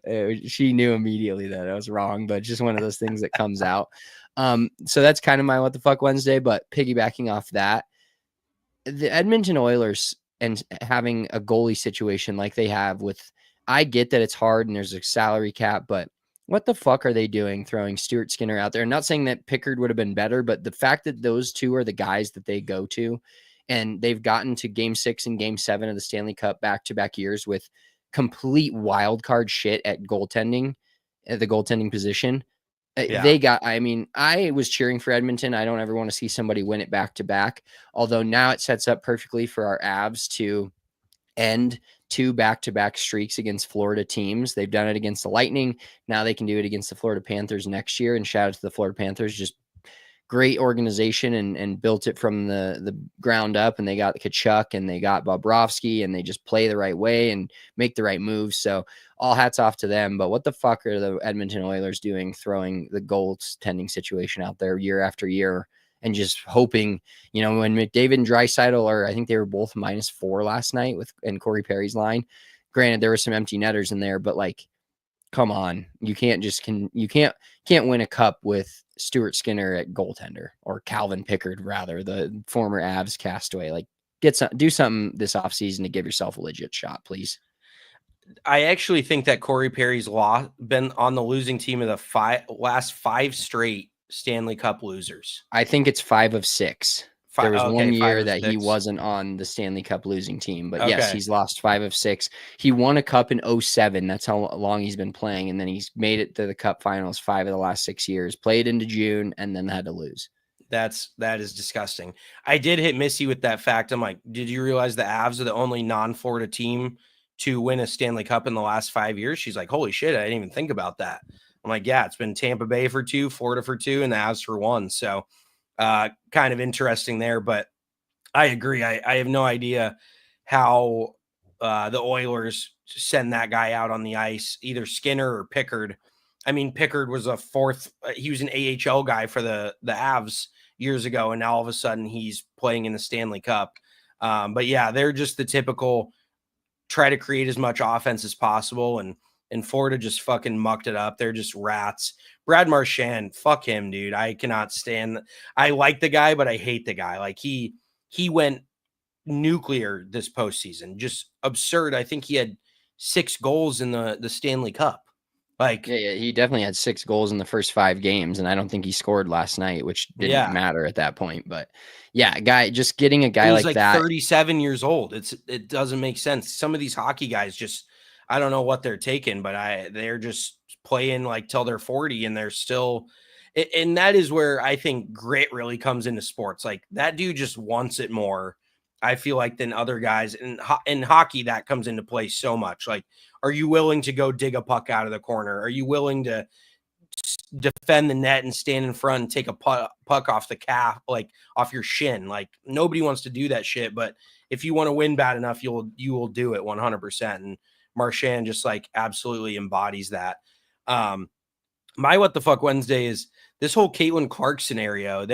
She knew immediately that I was wrong, but just one of those things that comes out. So that's kind of my what the fuck Wednesday. But piggybacking off that, the Edmonton Oilers and having a goalie situation like they have with, I get that it's hard and there's a salary cap, but what the fuck are they doing throwing Stuart Skinner out there? I'm not saying that Pickard would have been better, but the fact that those two are the guys that they go to, and they've gotten to game 6 and game 7 of the Stanley Cup back-to-back years with complete wild card shit at goaltending, at the goaltending position. I was cheering for Edmonton. I don't ever want to see somebody win it back to back. Although now it sets up perfectly for our Avs to end 2 back-to-back streaks against Florida teams. They've done it against the Lightning. Now they can do it against the Florida Panthers next year. And shout out to the Florida Panthers. Just great organization and built it from the ground up. And they got Kachuk and they got Bobrovsky and they just play the right way and make the right moves. So all hats off to them. But what the fuck are the Edmonton Oilers doing throwing the goaltending situation out there year after year and just hoping, when McDavid and Draisaitl are, I think they were both -4 last night and Corey Perry's line. Granted, there were some empty netters in there, but like, come on, you can't win a cup with Stuart Skinner at goaltender, or Calvin Pickard, rather, the former Avs castaway. Like, do something this offseason to give yourself a legit shot, please. I actually think that Corey Perry's been on the losing team of the last 5 straight Stanley Cup losers. I think it's 5 of 6. There was one year that he wasn't on the Stanley Cup losing team, but yes, he's lost 5 of 6. He won a cup in 2007. That's how long he's been playing. And then he's made it to the cup finals 5 of the last 6 years, played into June, and then had to lose. That is disgusting. I did hit Missy with that fact. I'm like, did you realize the Avs are the only non-Florida team to win a Stanley Cup in the last 5 years? She's like, holy shit, I didn't even think about that. I'm like, yeah, it's been Tampa Bay for 2, Florida for 2, and the Avs for 1. So kind of interesting there, but I agree. I have no idea how the Oilers send that guy out on the ice, either Skinner or Pickard. I mean, Pickard was he was an AHL guy for the Avs years ago, and now all of a sudden he's playing in the Stanley Cup. But yeah, they're just the typical try to create as much offense as possible, and Florida just fucking mucked it up. They're just rats. Brad Marchand, fuck him, dude. I cannot stand. I like the guy, but I hate the guy. Like he went nuclear this postseason. Just absurd. I think he had 6 goals in the Stanley Cup. Like, yeah, he definitely had 6 goals in the first 5 games, and I don't think he scored last night, which didn't matter at that point. But yeah, just getting a guy like that. 37 years old. It doesn't make sense. Some of these hockey guys just, I don't know what they're taking, but they're just playing like till they're 40 and they're still, and that is where I think grit really comes into sports. Like that dude just wants it more, I feel like, than other guys. And in hockey, that comes into play so much. Like, are you willing to go dig a puck out of the corner? Are you willing to defend the net and stand in front and take a puck off the calf, like off your shin? Like nobody wants to do that shit. But if you want to win bad enough, you will do it 100%. And Marchand just like absolutely embodies that. My what the fuck Wednesday is this whole Caitlin Clark scenario.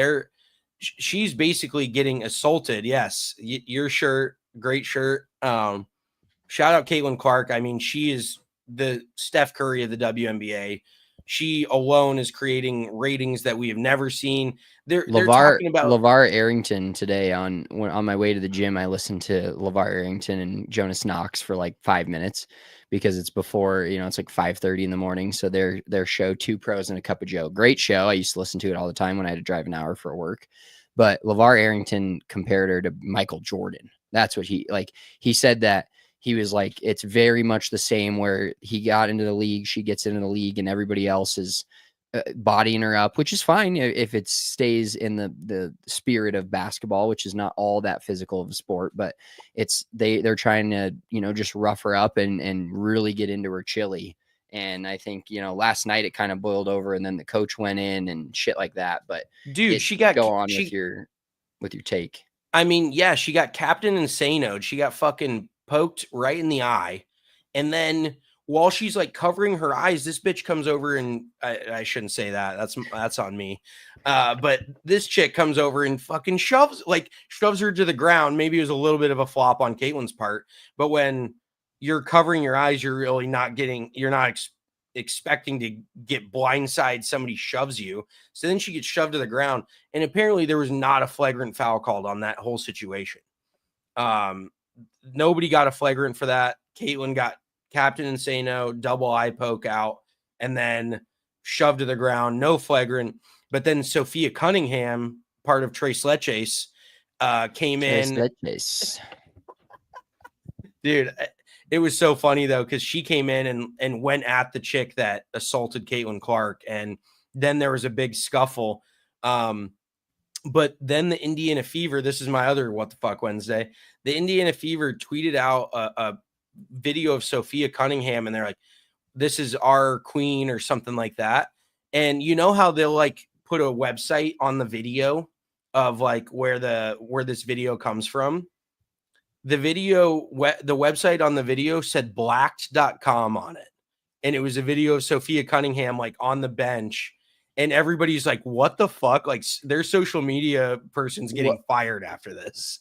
She's basically getting assaulted. Yes, your shirt, great shirt. Shout out Caitlin Clark. I mean, she is the Steph Curry of the WNBA. She alone is creating ratings that we have never seen. They're talking about LeVar Arrington today on my way to the gym. I listened to LeVar Arrington and Jonas Knox for like 5 minutes because it's before, it's like 5:30 in the morning. So their show, Two Pros and a Cup of Joe, great show. I used to listen to it all the time when I had to drive an hour for work. But LeVar Arrington compared her to Michael Jordan. That's what he said that. He was like, it's very much the same where he got into the league, she gets into the league, and everybody else is bodying her up, which is fine if it stays in the spirit of basketball, which is not all that physical of a sport, but they're trying to, just rough her up and really get into her chili. And I think, last night it kind of boiled over and then the coach went in and shit like that. But dude, go on with your take. I mean, yeah, she got Captain Insano'd. She got fucking poked right in the eye. And then while she's like covering her eyes, this bitch comes over and I shouldn't say that. That's on me. But this chick comes over and fucking shoves her to the ground. Maybe it was a little bit of a flop on Caitlin's part, but when you're covering your eyes, you're really you're not expecting to get blindside. Somebody shoves you. So then she gets shoved to the ground. And apparently there was not a flagrant foul called on that whole situation. Nobody got a flagrant for that. Caitlin got Captain Insano, double eye poke out, and then shoved to the ground. No flagrant. But then Sophia Cunningham, part of Tres Leches, came in. Dude, it was so funny though, because she came in and went at the chick that assaulted Caitlin Clark, and then there was a big scuffle. But then the Indiana Fever, this is my other What the Fuck Wednesday. The Indiana Fever tweeted out a video of Sophia Cunningham, and they're like, "This is our queen," or something like that. And you know how they'll like put a website on the video of like where this video comes from? The website on the video said blacked.com on it. And it was a video of Sophia Cunningham like on the bench. And everybody's like, what the fuck? Like their social media person's getting fired after this.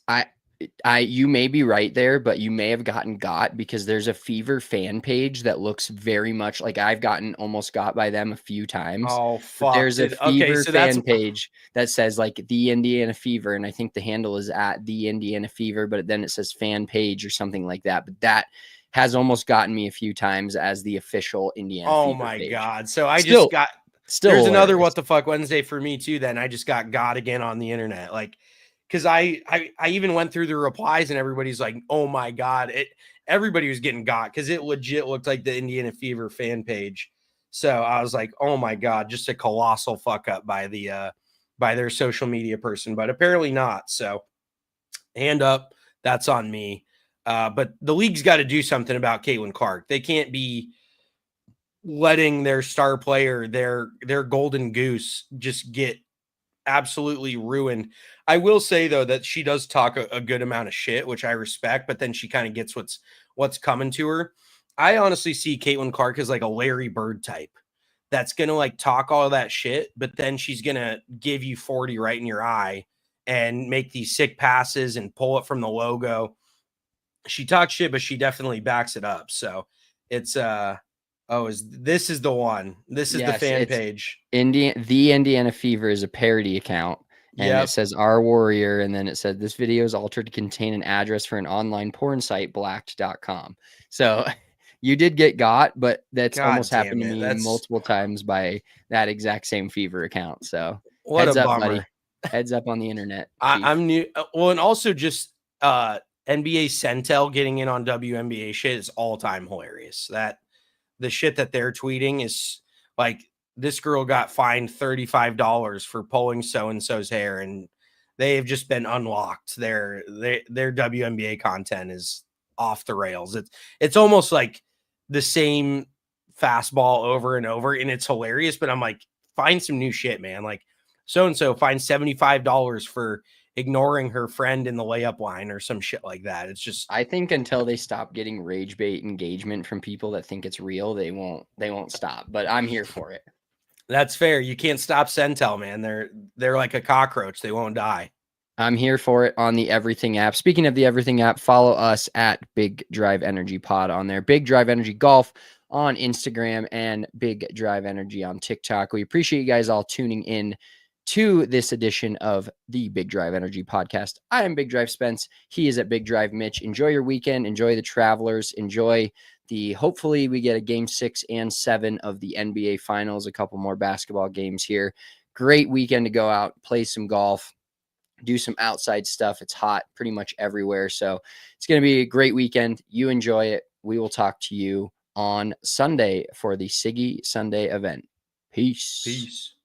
You may be right there, but you may have gotten got because there's a Fever fan page that looks very much like I've almost got by them a few times. Oh, fuck. There's a Fever fan page that says like the Indiana Fever. And I think the handle is at the Indiana Fever, but then it says fan page or something like that. But that has almost gotten me a few times as the official Indiana Fever. Oh my God. So there's hilarious. Another What the Fuck Wednesday for me too. Then I just got again on the internet. Like, because I even went through the replies and everybody's like, oh my God. Everybody was getting got because it legit looked like the Indiana Fever fan page. So I was like, oh my God, just a colossal fuck up by their social media person, but apparently not. So hand up, that's on me. But the league's got to do something about Caitlin Clark. They can't be letting their star player, their golden goose, just get absolutely ruined. I will say though that she does talk a good amount of shit, which I respect, but then she kind of gets what's coming to her. I honestly see Caitlin Clark as like a Larry Bird type that's gonna like talk all that shit, but then she's gonna give you 40 right in your eye and make these sick passes and pull it from the logo. She talks shit, but she definitely backs it up. So it's this is the one. This is the fan page. The Indiana Fever is a parody account. And it says our warrior. And then it said this video is altered to contain an address for an online porn site, blacked.com. So you did get got, but that's almost happened to me multiple times by that exact same Fever account. So what heads a up, bummer. buddy. Heads up on the internet. I'm new. Well, and also just NBA Centel getting in on WNBA shit is all time hilarious. That the shit that they're tweeting is like, this girl got fined $35 for pulling so-and-so's hair, and they have just been unlocked. Their WNBA content is off the rails. It's almost like the same fastball over and over, and it's hilarious, but I'm like, find some new shit, man. Like so-and-so fined $75 for ignoring her friend in the layup line or some shit like that. It's just, I think until they stop getting rage bait engagement from people that think it's real, they won't stop, but I'm here for it. That's fair. You can't stop Centel, man. They're like a cockroach. They won't die. I'm here for it on the Everything app. Speaking of the Everything app, follow us at Big Drive Energy Pod on there. Big Drive Energy Golf on Instagram and Big Drive Energy on TikTok. We appreciate you guys all tuning in to this edition of the Big Drive Energy Podcast. I am Big Drive Spence. He is at Big Drive Mitch. Enjoy your weekend. Enjoy the Travelers. Enjoy hopefully we get a game 6 and 7 of the NBA Finals, a couple more basketball games here. Great weekend to go out, play some golf, do some outside stuff. It's hot pretty much everywhere. So it's going to be a great weekend. You enjoy it. We will talk to you on Sunday for the Siggy Sunday event. Peace.